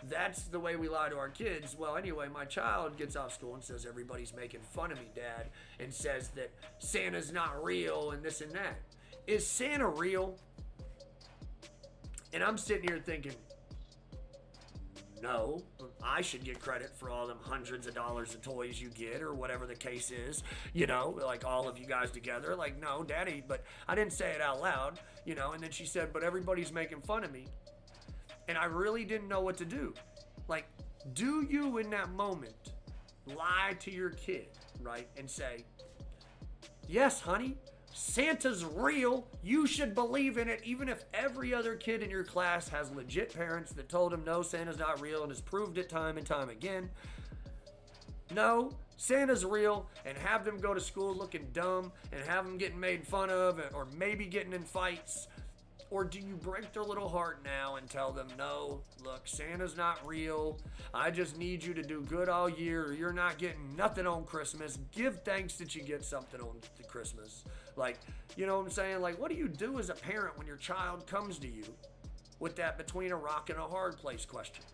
That's the way we lie to our kids. Well, anyway, my child gets off school and says, everybody's making fun of me, Dad, and says that Santa's not real and this and that. Is Santa real? And I'm sitting here thinking, no, I should get credit for all them hundreds of dollars of toys you get or whatever the case is, like all of you guys together. Like, no, Daddy, but I didn't say it out loud, and then she said, but everybody's making fun of me. And I really didn't know what to do. Like, do you in that moment lie to your kid, right, and say, yes, honey, Santa's real. You should believe in it, even if every other kid in your class has legit parents that told him, no, Santa's not real, and has proved it time and time again. No, Santa's real, and have them go to school looking dumb, and have them getting made fun of, or maybe getting in fights. Or do you break their little heart now and tell them, no, look, Santa's not real. I just need you to do good all year, or you're not getting nothing on Christmas. Give thanks that you get something on the Christmas. Like, you know what I'm saying? Like, what do you do as a parent when your child comes to you with that between a rock and a hard place question?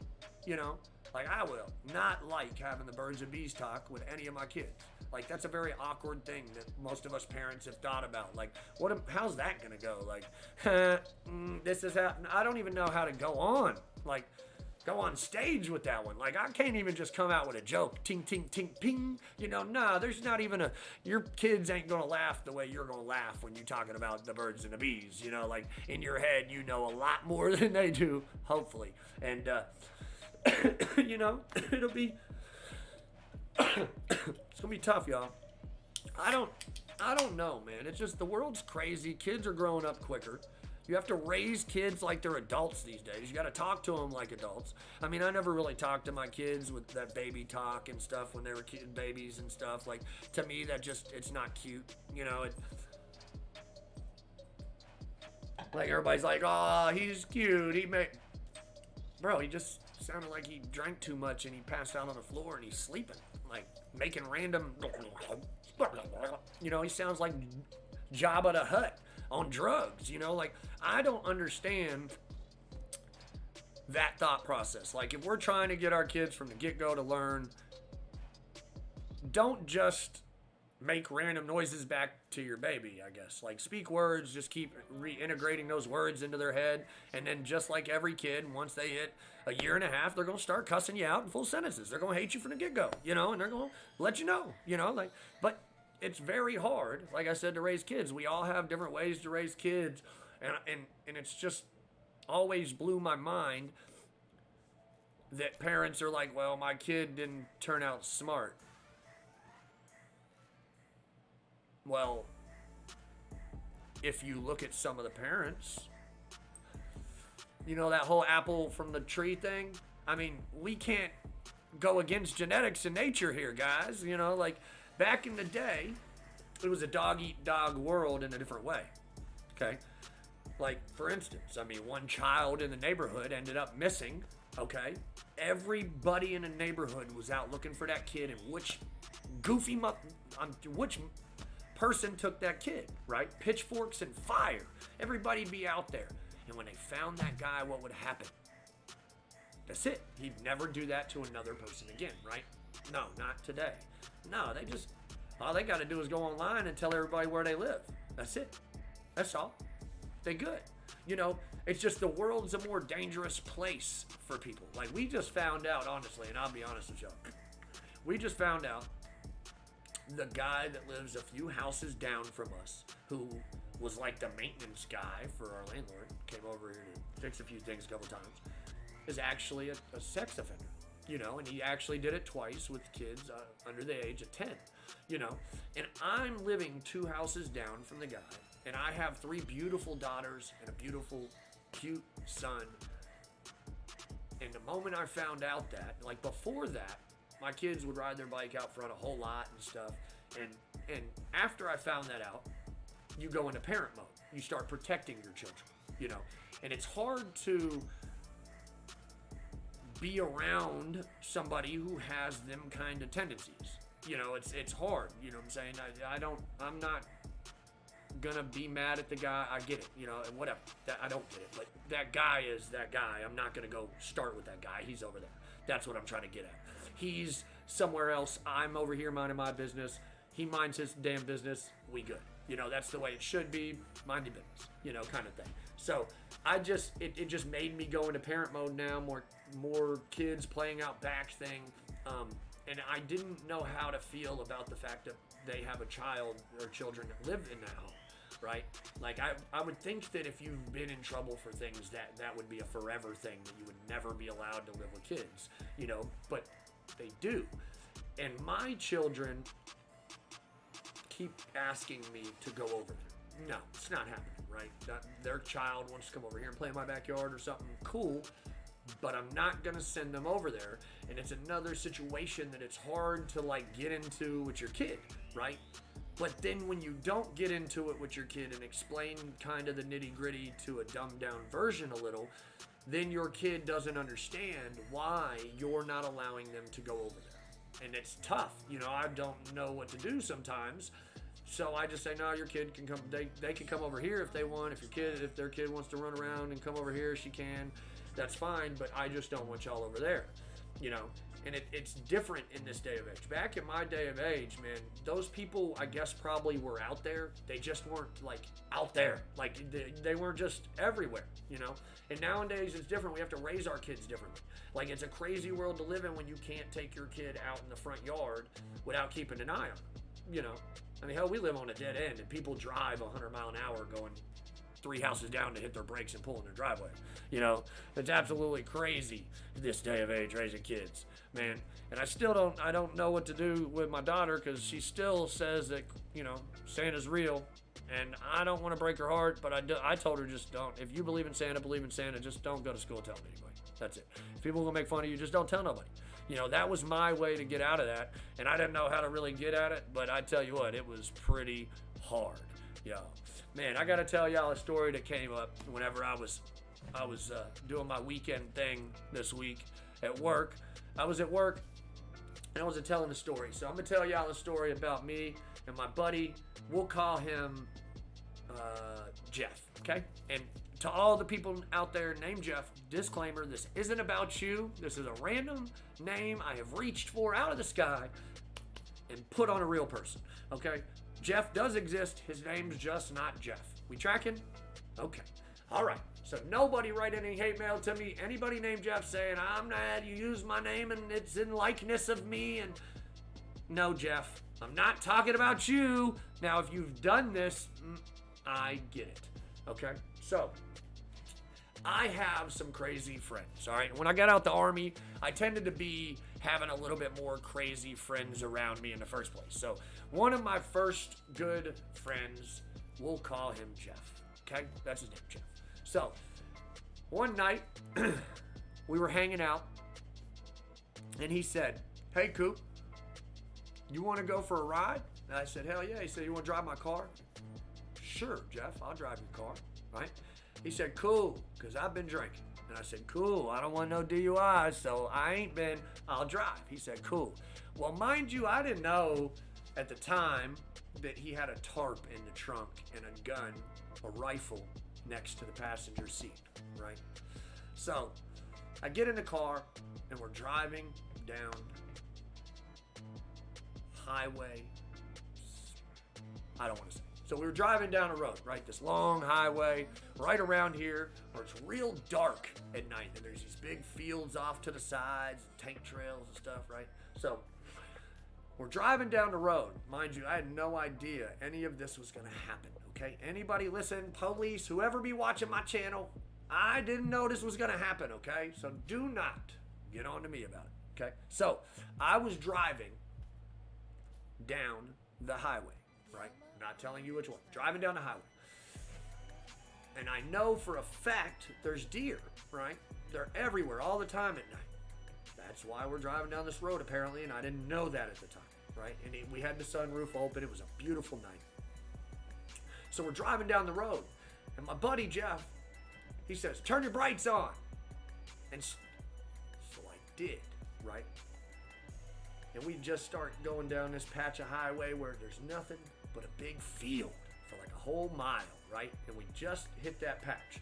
Like, I will not like having the birds and bees talk with any of my kids. Like, that's a very awkward thing that most of us parents have thought about. Like, how's that gonna go? Like, this is how, I don't even know how to go on. Like, go on stage with that one. Like, I can't even just come out with a joke. Ting, ting, ting, ping. No, there's not even your kids ain't gonna laugh the way you're gonna laugh when you're talking about the birds and the bees. Like, in your head, you know a lot more than they do, hopefully. And, it'll be, it's gonna be tough, y'all. I don't know, man. It's just, the world's crazy. Kids are growing up quicker. You have to raise kids like they're adults these days. You got to talk to them like adults. I mean, I never really talked to my kids with that baby talk and stuff when they were babies and stuff. Like, to me, it's not cute. Like, everybody's like, oh, he's cute. Bro, he just sounded like he drank too much and he passed out on the floor and he's sleeping. Like, making random, he sounds like Jabba the Hutt on drugs, like, I don't understand that thought process. Like, if we're trying to get our kids from the get-go to learn, don't just make random noises back to your baby, I guess. Like, speak words, just keep reintegrating those words into their head, and then just like every kid, once they hit a year and a half, they're going to start cussing you out in full sentences. They're going to hate you from the get-go, and they're going to let you know, but it's very hard, like I said, to raise kids. We all have different ways to raise kids, and it's just always blew my mind that parents are like, well, my kid didn't turn out smart. Well, if you look at some of the parents, you know, that whole apple from the tree thing. I mean, we can't go against genetics and nature here, guys. You know, like back in the day, it was a dog eat dog world in a different way. Okay? Like, for instance, I mean, one child in the neighborhood ended up missing. Okay? Everybody in the neighborhood was out looking for that kid, and which which person took that kid, right? Pitchforks and fire. Everybody'd be out there. And when they found that guy, what would happen? That's it. He'd never do that to another person again, right? No, not today. No, all they got to do is go online and tell everybody where they live. That's it. That's all. They good. You know, it's just the world's a more dangerous place for people. Like, we just found out, honestly, and I'll be honest with y'all. We just found out the guy that lives a few houses down from us, who was like the maintenance guy for our landlord, came over here to fix a few things a couple times, is actually a sex offender, you know, and he actually did it twice with kids under the age of 10, you know, and I'm living 2 houses down from the guy, and I have 3 beautiful daughters and a beautiful, cute son, and the moment I found out that, like before that, my kids would ride their bike out front a whole lot and stuff, and after I found that out, you go into parent mode. You start protecting your children, you know, and it's hard to be around somebody who has them kind of tendencies. You know, it's hard, you know what I'm saying? I'm not gonna be mad at the guy. I get it, you know, and whatever. I don't get it, but that guy is that guy. I'm not gonna go start with that guy. He's over there. That's what I'm trying to get at. He's somewhere else. I'm over here minding my business. He minds his damn business. We good. You know, that's the way it should be. Mind your business, you know, kind of thing. So it just made me go into parent mode now. More kids playing out back thing. And I didn't know how to feel about the fact that they have a child or children that live in that home, right? Like, I would think that if you've been in trouble for things, that would be a forever thing, that you would never be allowed to live with kids, you know, but they do. And my children keep asking me to go over there. No, it's not happening, right? Their child wants to come over here and play in my backyard or something, cool, but I'm not gonna send them over there. And it's another situation that it's hard to like get into with your kid, right? But then when you don't get into it with your kid and explain kind of the nitty gritty to a dumbed down version a little, then your kid doesn't understand why you're not allowing them to go over there. And it's tough, you know, I don't know what to do sometimes. So I just say, no, your kid can come, they can come over here if they want. If their kid wants to run around and come over here, she can. That's fine, but I just don't want y'all over there, you know. And it's different in this day of age. Back in my day of age, man, those people, I guess, probably were out there. They just weren't, like, out there. Like, they weren't just everywhere, you know? And nowadays, it's different. We have to raise our kids differently. Like, it's a crazy world to live in when you can't take your kid out in the front yard without keeping an eye on them, you know? I mean, hell, we live on a dead end, and people drive 100 mile an hour going 3 houses down to hit their brakes and pull in their driveway. You know, it's absolutely crazy this day of age raising kids, man. And I don't know what to do with my daughter, because she still says that, you know, Santa's real, and I don't want to break her heart, but I told her, just don't. If you believe in Santa, just don't go to school telling anybody. That's it. If people are gonna make fun of you, just don't tell nobody. You know, that was my way to get out of that, and I didn't know how to really get at it, but I tell you what, it was pretty hard, yo. Man, I gotta tell y'all a story that came up whenever I was doing my weekend thing this week at work. I was at work, and I wasn't telling a story, so I'm gonna tell y'all a story about me and my buddy. We'll call him Jeff, okay? And to all the people out there named Jeff, disclaimer, this isn't about you. This is a random name I have reached for out of the sky and put on a real person, okay? Jeff does exist. His name's just not Jeff. We tracking? Okay. All right. So nobody write any hate mail to me. Anybody named Jeff saying, I'm mad you used my name and it's in likeness of me. And no, Jeff, I'm not talking about you. Now, if you've done this, I get it. Okay? So, I have some crazy friends, all right? When I got out the Army, I tended to be having a little bit more crazy friends around me in the first place. So one of my first good friends, we'll call him Jeff, okay? That's his name, Jeff. So one night, we were hanging out, and he said, hey, Coop, you want to go for a ride? And I said, hell yeah. He said, you want to drive my car? Sure, Jeff, I'll drive your car, right? He said, cool, because I've been drinking. And I said, cool, I don't want no DUI, so I ain't been, I'll drive. He said, cool. Well, mind you, I didn't know at the time that he had a tarp in the trunk and a gun, a rifle, next to the passenger seat, right? So I get in the car, and we're driving down highway, I don't want to say. So we were driving down a road, right? This long highway right around here where it's real dark at night. And there's these big fields off to the sides, tank trails and stuff, right? So we're driving down the road. Mind you, I had no idea any of this was going to happen, okay? Anybody listen, police, whoever be watching my channel, I didn't know this was going to happen, okay? So do not get on to me about it, okay? So I was driving down the highway, right? Not telling you which one. Driving down the highway. And I know for a fact there's deer, right? They're everywhere all the time at night. That's why we're driving down this road apparently, and I didn't know that at the time, right? And we had the sunroof open. It was a beautiful night. So we're driving down the road, and my buddy Jeff, he says, turn your brights on. And so I did, right? And we just start going down this patch of highway where there's nothing but a big field for like a whole mile, right? And we just hit that patch.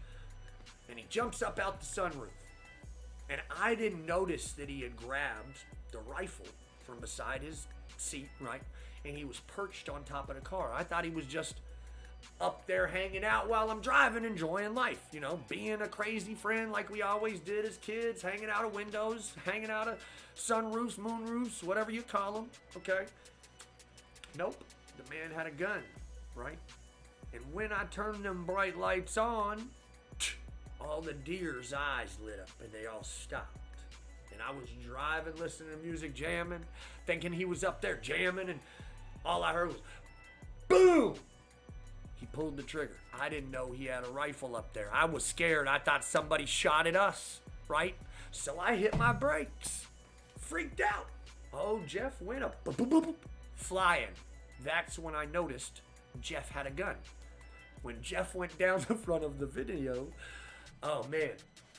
And he jumps up out the sunroof. And I didn't notice that he had grabbed the rifle from beside his seat, right? And he was perched on top of the car. I thought he was just up there hanging out while I'm driving, enjoying life, you know, being a crazy friend like we always did as kids, hanging out of windows, hanging out of sunroofs, moonroofs, whatever you call them, okay? Nope, the man had a gun, right? And when I turned them bright lights on, all the deer's eyes lit up and they all stopped. And I was driving, listening to music, jamming, thinking he was up there jamming, and all I heard was, boom! He pulled the trigger. I didn't know he had a rifle up there. I was scared. I thought somebody shot at us, right? So I hit my brakes. Freaked out. Oh, Jeff went up, boop, boop, boop, boop, flying. That's when I noticed Jeff had a gun. When Jeff went down the front of the video, oh man,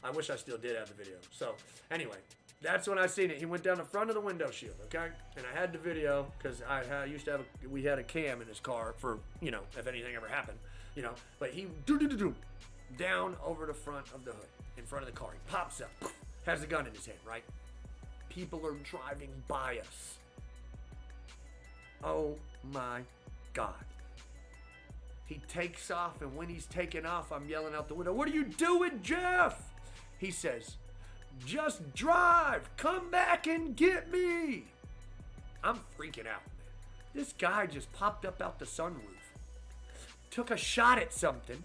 I wish I still did have the video. So anyway, that's when I seen it. He went down the front of the window shield, okay? And I had the video because I used to have we had a cam in his car for, you know, if anything ever happened, you know. But he down over the front of the hood, in front of the car. He pops up, has a gun in his hand, right? People are driving by us. Oh my God. He takes off, and when he's taking off, I'm yelling out the window, "What are you doing, Jeff?" He says, "Just drive. Come back and get me." I'm freaking out, man. This guy just popped up out the sunroof, took a shot at something.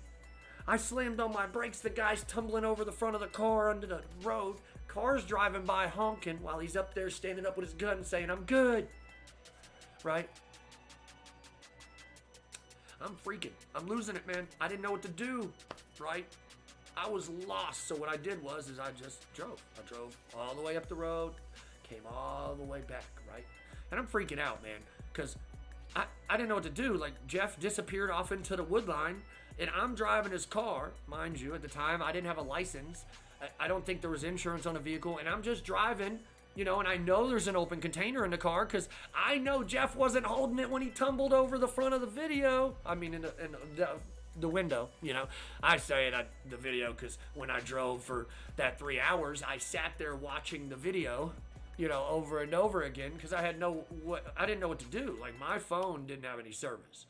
I slammed on my brakes. The guy's tumbling over the front of the car onto the road. Car's driving by honking while he's up there standing up with his gun saying, "I'm good." Right? I'm freaking. I'm losing it, man. I didn't know what to do, right? I was lost. So what I did was I just drove. I drove all the way up the road, came all the way back, right? And I'm freaking out, man, because I didn't know what to do. Like, Jeff disappeared off into the wood line, and I'm driving his car. Mind you, at the time, I didn't have a license. I don't think there was insurance on the vehicle, and I'm just driving, you know, and I know there's an open container in the car because I know Jeff wasn't holding it when he tumbled over the front of the video. I mean, in the window, you know. I say it at the video because when I drove for that 3 hours, I sat there watching the video, you know, over and over again because I didn't know what to do. Like, my phone didn't have any service.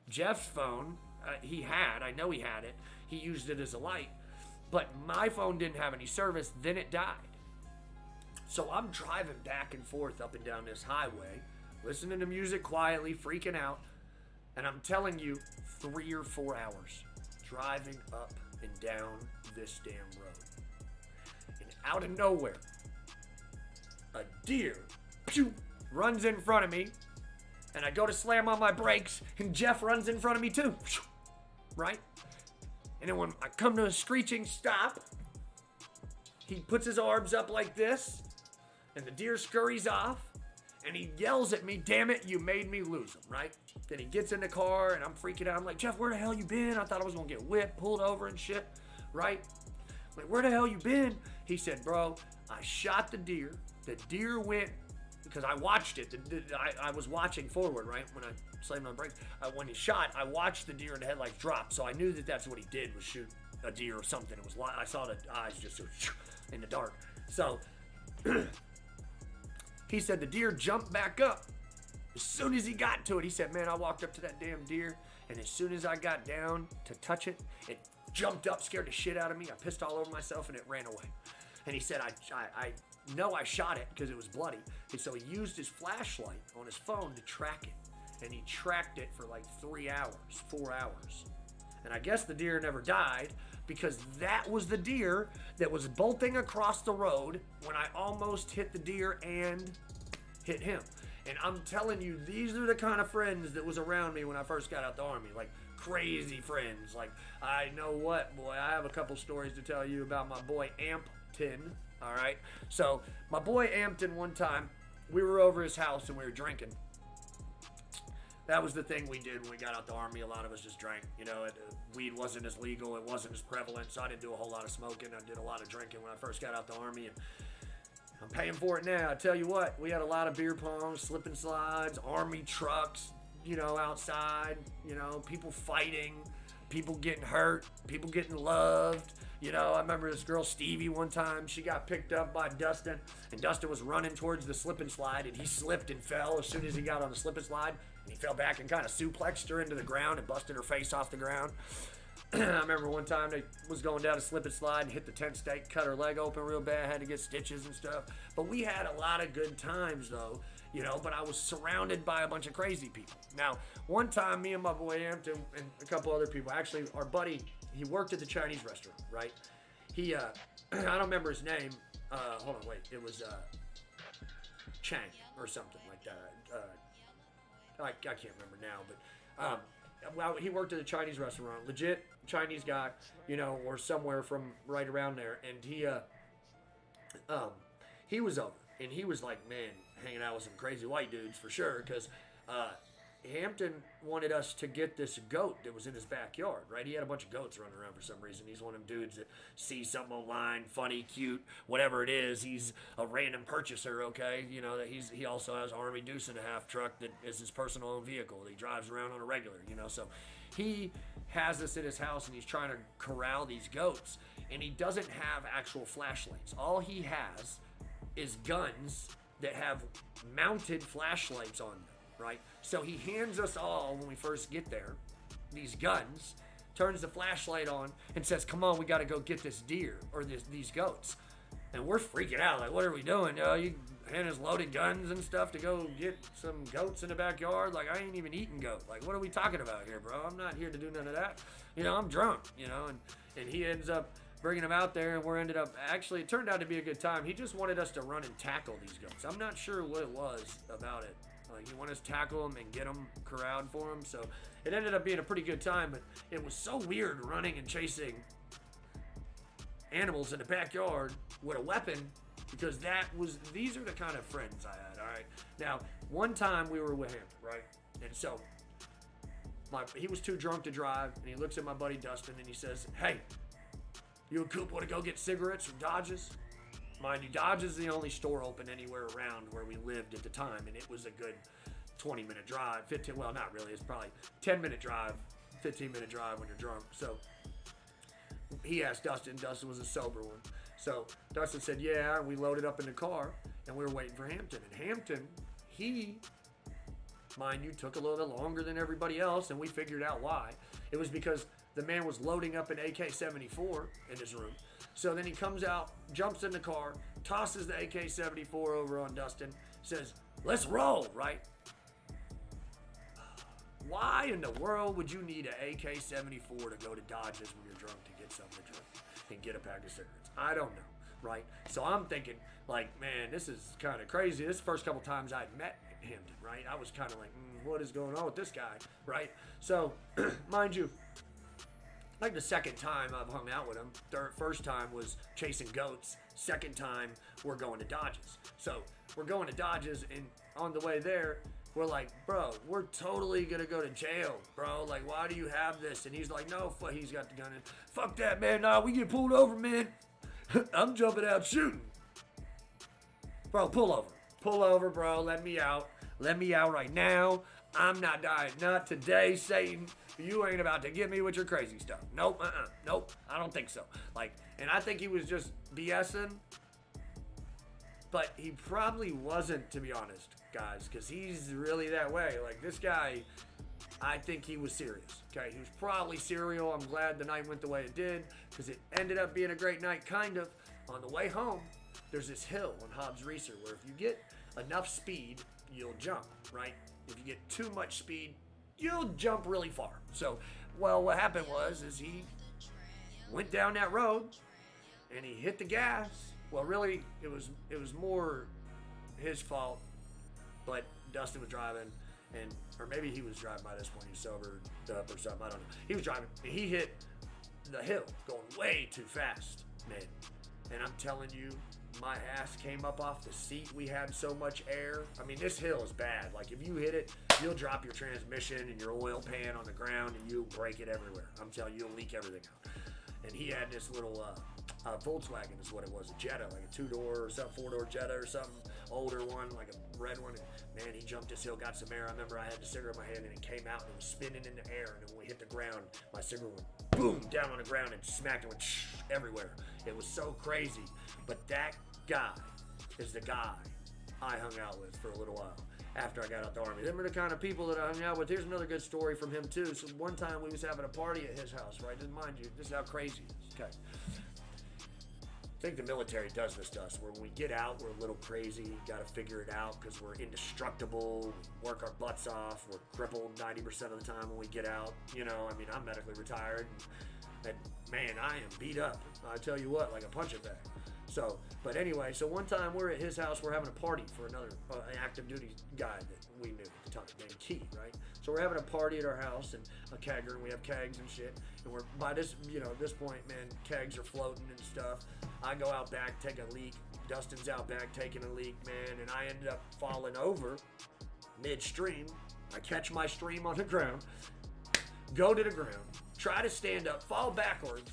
Jeff's phone, I know he had it. He used it as a light, but my phone didn't have any service. Then it died. So I'm driving back and forth up and down this highway, listening to music quietly, freaking out. And I'm telling you, 3 or 4 hours driving up and down this damn road. And out of nowhere, a deer runs in front of me, and I go to slam on my brakes, and Jeff runs in front of me too, right? And then when I come to a screeching stop, he puts his arms up like this, and the deer scurries off, and he yells at me, "Damn it, you made me lose him," right? Then he gets in the car, and I'm freaking out. I'm like, "Jeff, where the hell you been? I thought I was gonna get whipped, pulled over and shit," right? I'm like, "Where the hell you been?" He said, "Bro, I shot the deer. The deer went," because I watched it. I was watching forward, right? When I slammed on brakes. When he shot, I watched the deer and the headlights drop, so I knew that that's what he did, was shoot a deer or something. It was I saw the eyes just in the dark. So he said the deer jumped back up. As soon as he got to it, he said, "Man, I walked up to that damn deer, and as soon as I got down to touch it, it jumped up, scared the shit out of me. I pissed all over myself, and it ran away." And he said, I know I shot it because it was bloody. And so he used his flashlight on his phone to track it. And he tracked it for like 3 hours, 4 hours. And I guess the deer never died, because that was the deer that was bolting across the road when I almost hit the deer and hit him. And I'm telling you, these are the kind of friends that was around me when I first got out the Army. Like, crazy friends. Like, I know what, boy, I have a couple stories to tell you about my boy Ampton. All right. So my boy Ampton, one time, we were over his house and we were drinking. That was the thing we did when we got out the Army. A lot of us just drank. You know, weed wasn't as legal. It wasn't as prevalent. So I didn't do a whole lot of smoking. I did a lot of drinking when I first got out the Army. And I'm paying for it now. I tell you what, we had a lot of beer pong, slip and slides, Army trucks, you know, outside, you know, people fighting, people getting hurt, people getting loved. You know, I remember this girl, Stevie, one time, she got picked up by Dustin, and Dustin was running towards the slip and slide, and he slipped and fell as soon as he got on the slip and slide, and he fell back and kind of suplexed her into the ground and busted her face off the ground. I remember one time they was going down a slip and slide and hit the tent stake, cut her leg open real bad, had to get stitches and stuff. But we had a lot of good times, though, you know, but I was surrounded by a bunch of crazy people. Now, one time, me and my boy Ampton and a couple other people, actually, our buddy, he worked at the Chinese restaurant, right? He, I don't remember his name. Hold on, wait. It was Chang or something like that. I can't remember now, but well, he worked at a Chinese restaurant, legit Chinese guy, you know, or somewhere from right around there. And he was over, and he was like, man, hanging out with some crazy white dudes for sure, because Hampton wanted us to get this goat that was in his backyard, right? He had a bunch of goats running around for some reason. He's one of them dudes that sees something online, funny, cute, whatever it is. He's a random purchaser, okay? You know, that he also has Army Deuce and a half truck that is his personal own vehicle that he drives around on a regular, you know? So he has this in his house, and he's trying to corral these goats, and he doesn't have actual flashlights. All he has is guns that have mounted flashlights on them. Right? So he hands us all, when we first get there, these guns, turns the flashlight on, and says, "Come on, we got to go get this deer, or these goats." And we're freaking out, like, what are we doing? You hand us loaded guns and stuff to go get some goats in the backyard? Like, I ain't even eating goat. Like, what are we talking about here, bro? I'm not here to do none of that. You know, I'm drunk, you know, and he ends up bringing them out there, and actually, it turned out to be a good time. He just wanted us to run and tackle these goats. I'm not sure what it was about it. Like, he wanted us to tackle them and get them corralled for him. So it ended up being a pretty good time, but it was so weird running and chasing animals in the backyard with a weapon, because these are the kind of friends I had, all right? Now, one time we were with him, right? And so he was too drunk to drive, and he looks at my buddy Dustin, and he says, "Hey, you and Coop want to go get cigarettes from Dodge's?" Mind you, Dodge is the only store open anywhere around where we lived at the time, and it was a good 20-minute drive, 15, well, not really, it's probably 10-minute drive, 15-minute drive when you're drunk. So he asked Dustin was a sober one. So Dustin said, yeah, and we loaded up in the car, and we were waiting for Hampton. And Hampton, he, mind you, took a little bit longer than everybody else, and we figured out why. It was because the man was loading up an AK-74 in his room. So then he comes out, jumps in the car, tosses the AK-74 over on Dustin, says, "Let's roll," right? Why in the world would you need an AK-74 to go to Dodge's when you're drunk to get something to drink and get a pack of cigarettes. I don't know, right? So I'm thinking, like, man, this is kind of crazy. This is the first couple times I'd met Hampton, right? I was kind of like, what is going on with this guy, right? So, mind you, like the second time I've hung out with him, first time was chasing goats. Second time, we're going to Dodges. So we're going to Dodges, and on the way there, we're like, bro, we're totally gonna go to jail, bro. Like, why do you have this? And he's like, no, he's got the gun in. Fuck that, man. Nah, we get pulled over, man. I'm jumping out shooting. Bro, pull over. Pull over, bro. Let me out. Let me out right now. I'm not dying. Not today, Satan. You ain't about to get me with your crazy stuff. Nope, nope. I don't think so. Like, and I think he was just BSing. But he probably wasn't, to be honest, guys, because he's really that way. Like, this guy, I think he was serious, okay? He was probably serial. I'm glad the night went the way it did, because it ended up being a great night, kind of. On the way home, there's this hill on Hobbs Reeser where if you get enough speed, you'll jump, right? If you get too much speed, you'll jump really far. So, well, what happened was he went down that road, and he hit the gas. Well, really, it was more his fault, but Dustin was driving, or maybe he was driving by this point. He was sobered up or something. I don't know. He was driving, and he hit the hill going way too fast, man. And I'm telling you, my ass came up off the seat. We had so much air. I mean, this hill is bad. Like, if you hit it, you'll drop your transmission and your oil pan on the ground, and you'll break it everywhere. I'm telling you, you'll leak everything out. And he had this little Volkswagen is what it was, a Jetta, like a 2-door or something, 4-door Jetta or something, older one, like a red one. And man, he jumped this hill, got some air. I remember I had the cigarette in my hand, and it came out, and it was spinning in the air. And then when we hit the ground, my cigarette went boom down on the ground and smacked and went everywhere. It was so crazy. But that guy is the guy I hung out with for a little while after I got out the Army. Them are the kind of people that I hung out with. Here's another good story from him too. So one time we was having a party at his house, right? And mind you, this is how crazy it is. Okay. I think the military does this to us, where when we get out, we're a little crazy. Got to figure it out because we're indestructible. We work our butts off. We're crippled 90% of the time when we get out. You know, I mean, I'm medically retired. And man, I am beat up. I tell you what, like a punching bag. So, but anyway, so one time we're at his house, we're having a party for another active duty guy that we knew at the time, named Key, right? So we're having a party at our house, and a kegger, and we have kegs and shit. And we're, by this, this point, man, kegs are floating and stuff. I go out back, take a leak. Dustin's out back taking a leak, man, and I ended up falling over midstream. I catch my stream on the ground, go to the ground, try to stand up, fall backwards,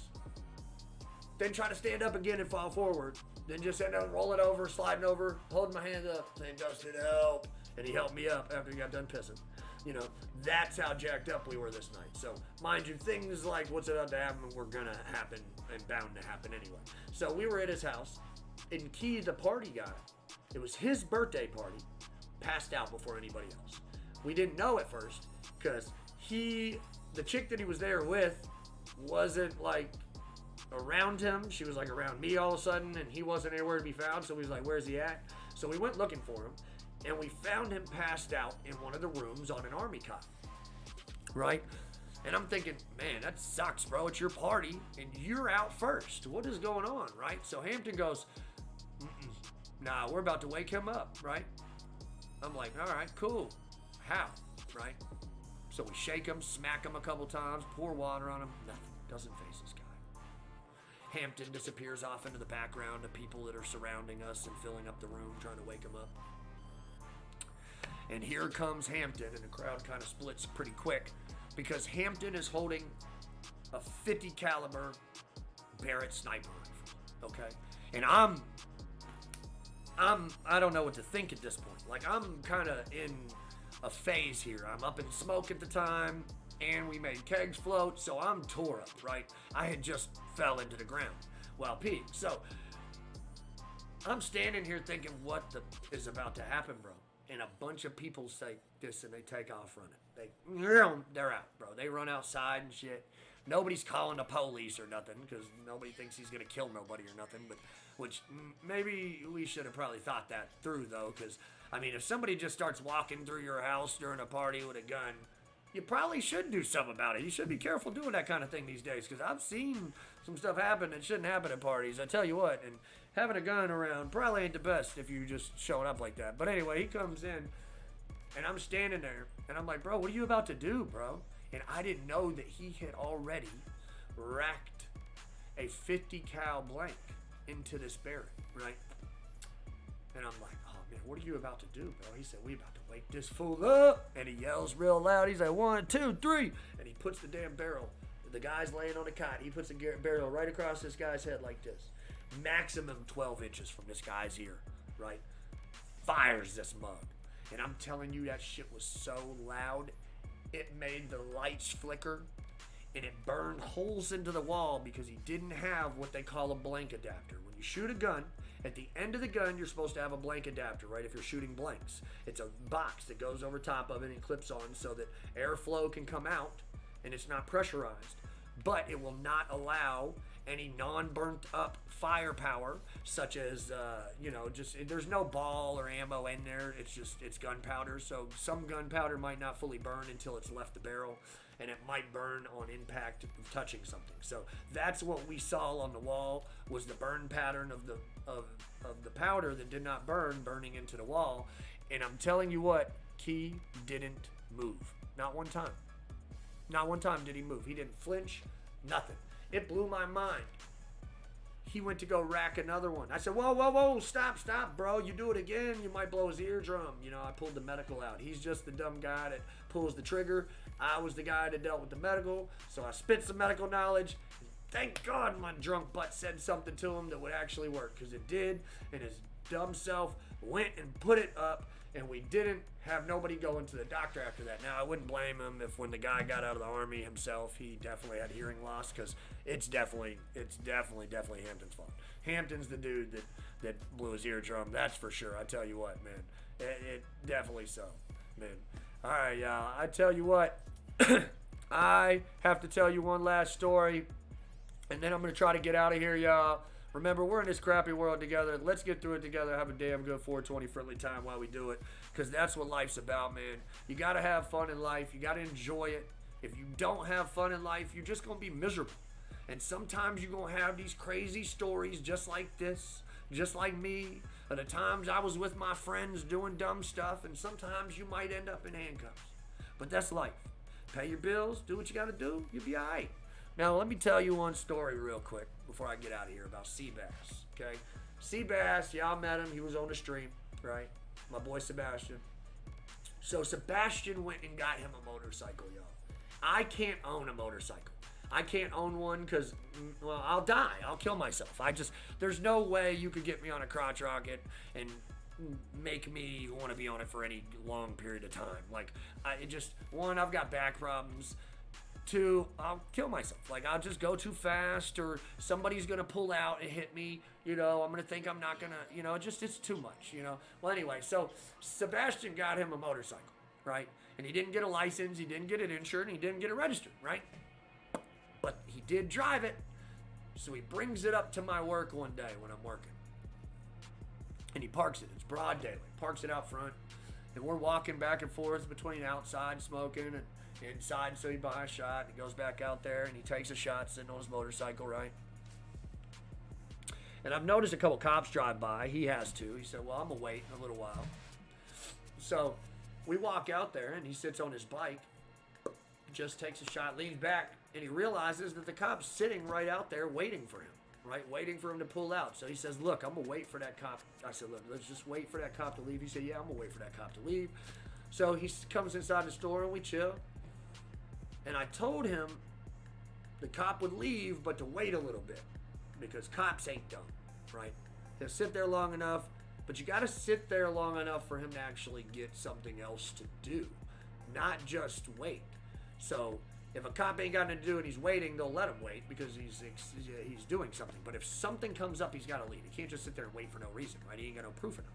then try to stand up again and fall forward. Then just end up rolling over, sliding over, holding my hand up, saying, Dustin, help. And he helped me up after he got done pissing. That's how jacked up we were this night. So, mind you, things like what's about to happen were going to happen and bound to happen anyway. So, we were at his house, and Key, the party guy, it was his birthday party, passed out before anybody else. We didn't know at first, because the chick that he was there with wasn't, like, around him. She was like around me all of a sudden, and he wasn't anywhere to be found. So we was like, where's he at? So we went looking for him, and we found him passed out in one of the rooms on an army cot, right? And I'm thinking, man, that sucks, bro. It's your party and you're out first. What is going on, right? So Hampton goes, nah, we're about to wake him up, right? I'm like, all right, cool. How, right? So we shake him, smack him a couple times, pour water on him. Nothing. Doesn't face this guy. Hampton disappears off into the background of people that are surrounding us and filling up the room, trying to wake him up. And here comes Hampton, and the crowd kind of splits pretty quick because Hampton is holding a 50 caliber Barrett sniper rifle, okay? And I don't know what to think at this point. Like, I'm kind of in a phase here. I'm up in smoke at the time, and we made kegs float, so I'm tore up, right? I had just fell into the ground while peeing. So I'm standing here thinking, what is about to happen, bro? And a bunch of people say this, and they take off running. They're out, bro. They run outside and shit. Nobody's calling the police or nothing because nobody thinks he's going to kill nobody or nothing. But which maybe we should have probably thought that through, though, because, I mean, if somebody just starts walking through your house during a party with a gun, you probably should do something about it. You should be careful doing that kind of thing these days, because I've seen some stuff happen that shouldn't happen at parties. I tell you what, and having a gun around probably ain't the best if you just showing up like that. But anyway, he comes in, and I'm standing there, and I'm like, bro, what are you about to do, bro? And I didn't know that he had already racked a 50 cal blank into this barrel, right? And I'm like, oh man, what are you about to do, bro? He said, we about to wake this fool up. And he yells real loud. He's like, 1, 2, 3. And he puts the damn barrel. The guy's laying on the cot. He puts the barrel right across this guy's head like this. Maximum 12 inches from this guy's ear, right? Fires this mug. And I'm telling you, that shit was so loud, it made the lights flicker, and it burned holes into the wall because he didn't have what they call a blank adapter. When you shoot a gun, at the end of the gun, you're supposed to have a blank adapter, right? If you're shooting blanks. It's a box that goes over top of it and clips on so that airflow can come out and it's not pressurized. But it will not allow any non-burnt up firepower, such as, there's no ball or ammo in there. It's gunpowder. So some gunpowder might not fully burn until it's left the barrel, and it might burn on impact of touching something. So that's what we saw on the wall, was the burn pattern of the powder that did not burning into the wall. And I'm telling you what, Key didn't move. Not one time. Not one time did he move. He didn't flinch, nothing. It blew my mind. He went to go rack another one. I said, whoa, stop, bro. You do it again, you might blow his eardrum. I pulled the medical out. He's just the dumb guy that pulls the trigger. I was the guy that dealt with the medical, so I spit some medical knowledge. Thank God my drunk butt said something to him that would actually work, because it did, and his dumb self went and put it up, and we didn't have nobody going to the doctor after that. Now, I wouldn't blame him if when the guy got out of the Army himself, he definitely had hearing loss, because it's definitely Hampton's fault. Hampton's the dude that blew his eardrum, that's for sure. I tell you what, man. It definitely so, man. All right, y'all. I tell you what, I have to tell you one last story, and then I'm going to try to get out of here, y'all. Remember, we're in this crappy world together. Let's get through it together. Have a damn good 420 friendly time while we do it, because that's what life's about, man. You got to have fun in life. You got to enjoy it. If you don't have fun in life, you're just going to be miserable. And sometimes you're going to have these crazy stories just like this, just like me. At the times I was with my friends doing dumb stuff, and sometimes you might end up in handcuffs. But that's life. Pay your bills, do what you got to do, you'll be all right. Now, let me tell you one story real quick before I get out of here about Seabass, okay? Seabass, y'all met him. He was on the stream, right? My boy Sebastian. So Sebastian went and got him a motorcycle, y'all. I can't own a motorcycle. I can't own one because, well, I'll die. I'll kill myself. There's no way you could get me on a crotch rocket and make me want to be on it for any long period of time. Like, one, I've got back problems. 2, I'll kill myself. Like, I'll just go too fast, or somebody's going to pull out and hit me. I'm going to think I'm not going to, it's too much, Well, anyway, so Sebastian got him a motorcycle, right? And he didn't get a license, he didn't get it insured, and he didn't get it registered, right? But he did drive it. So he brings it up to my work one day when I'm working. And he parks it. It's broad daylight. Parks it out front. And we're walking back and forth between outside smoking and inside, so he buys a shot. He goes back out there and he takes a shot sitting on his motorcycle, right? And I've noticed a couple cops drive by. He has too. He said, well, I'm going to wait a little while. So we walk out there and he sits on his bike, just takes a shot, leans back, and he realizes that the cop's sitting right out there waiting for him, right? Waiting for him to pull out. So he says, look, I'm going to wait for that cop. I said, look, let's just wait for that cop to leave. He said, yeah, I'm going to wait for that cop to leave. So he comes inside the store and we chill. And I told him the cop would leave, but to wait a little bit, because cops ain't dumb, right? They'll sit there long enough, but you got to sit there long enough for him to actually get something else to do, not just wait. So if a cop ain't got nothing to do and he's waiting, they'll let him wait because he's doing something. But if something comes up, he's got to leave. He can't just sit there and wait for no reason, right? He ain't got no proof enough.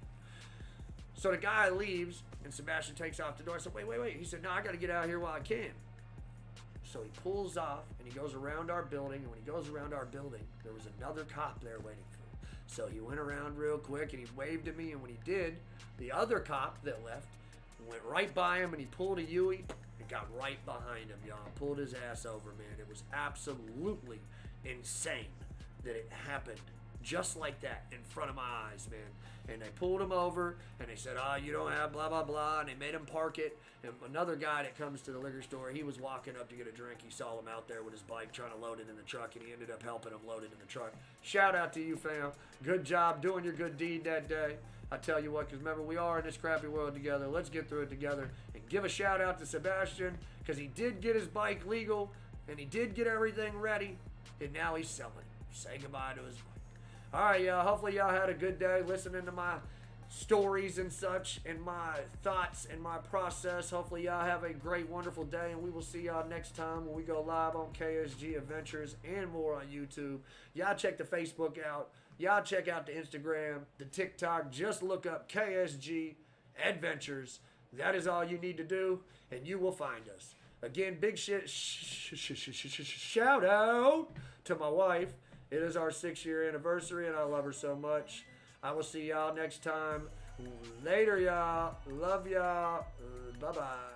So the guy leaves, and Sebastian takes off the door. I said, wait. He said, no, I got to get out of here while I can. So he pulls off, and he goes around our building, and when he goes around our building, there was another cop there waiting for him. So he went around real quick, and he waved at me, and when he did, the other cop that left went right by him, and he pulled a Yui, and got right behind him, y'all. Pulled his ass over, man. It was absolutely insane that it happened just like that in front of my eyes, man. And they pulled him over, and they said, you don't have blah, blah, blah, and they made him park it. And another guy that comes to the liquor store, he was walking up to get a drink. He saw him out there with his bike trying to load it in the truck, and he ended up helping him load it in the truck. Shout out to you, fam. Good job doing your good deed that day. I tell you what, because remember, we are in this crappy world together. Let's get through it together. And give a shout out to Sebastian, because he did get his bike legal, and he did get everything ready, and now he's selling it. Say goodbye to his bike. All right, y'all. Hopefully y'all had a good day listening to my stories and such and my thoughts and my process. Hopefully y'all have a great, wonderful day, and we will see y'all next time when we go live on KSG Adventures and more on YouTube. Y'all check the Facebook out. Y'all check out the Instagram, the TikTok. Just look up KSG Adventures. That is all you need to do, and you will find us. Again, big shout out to my wife. It is our 6-year anniversary, and I love her so much. I will see y'all next time. Later, y'all. Love y'all. Bye-bye.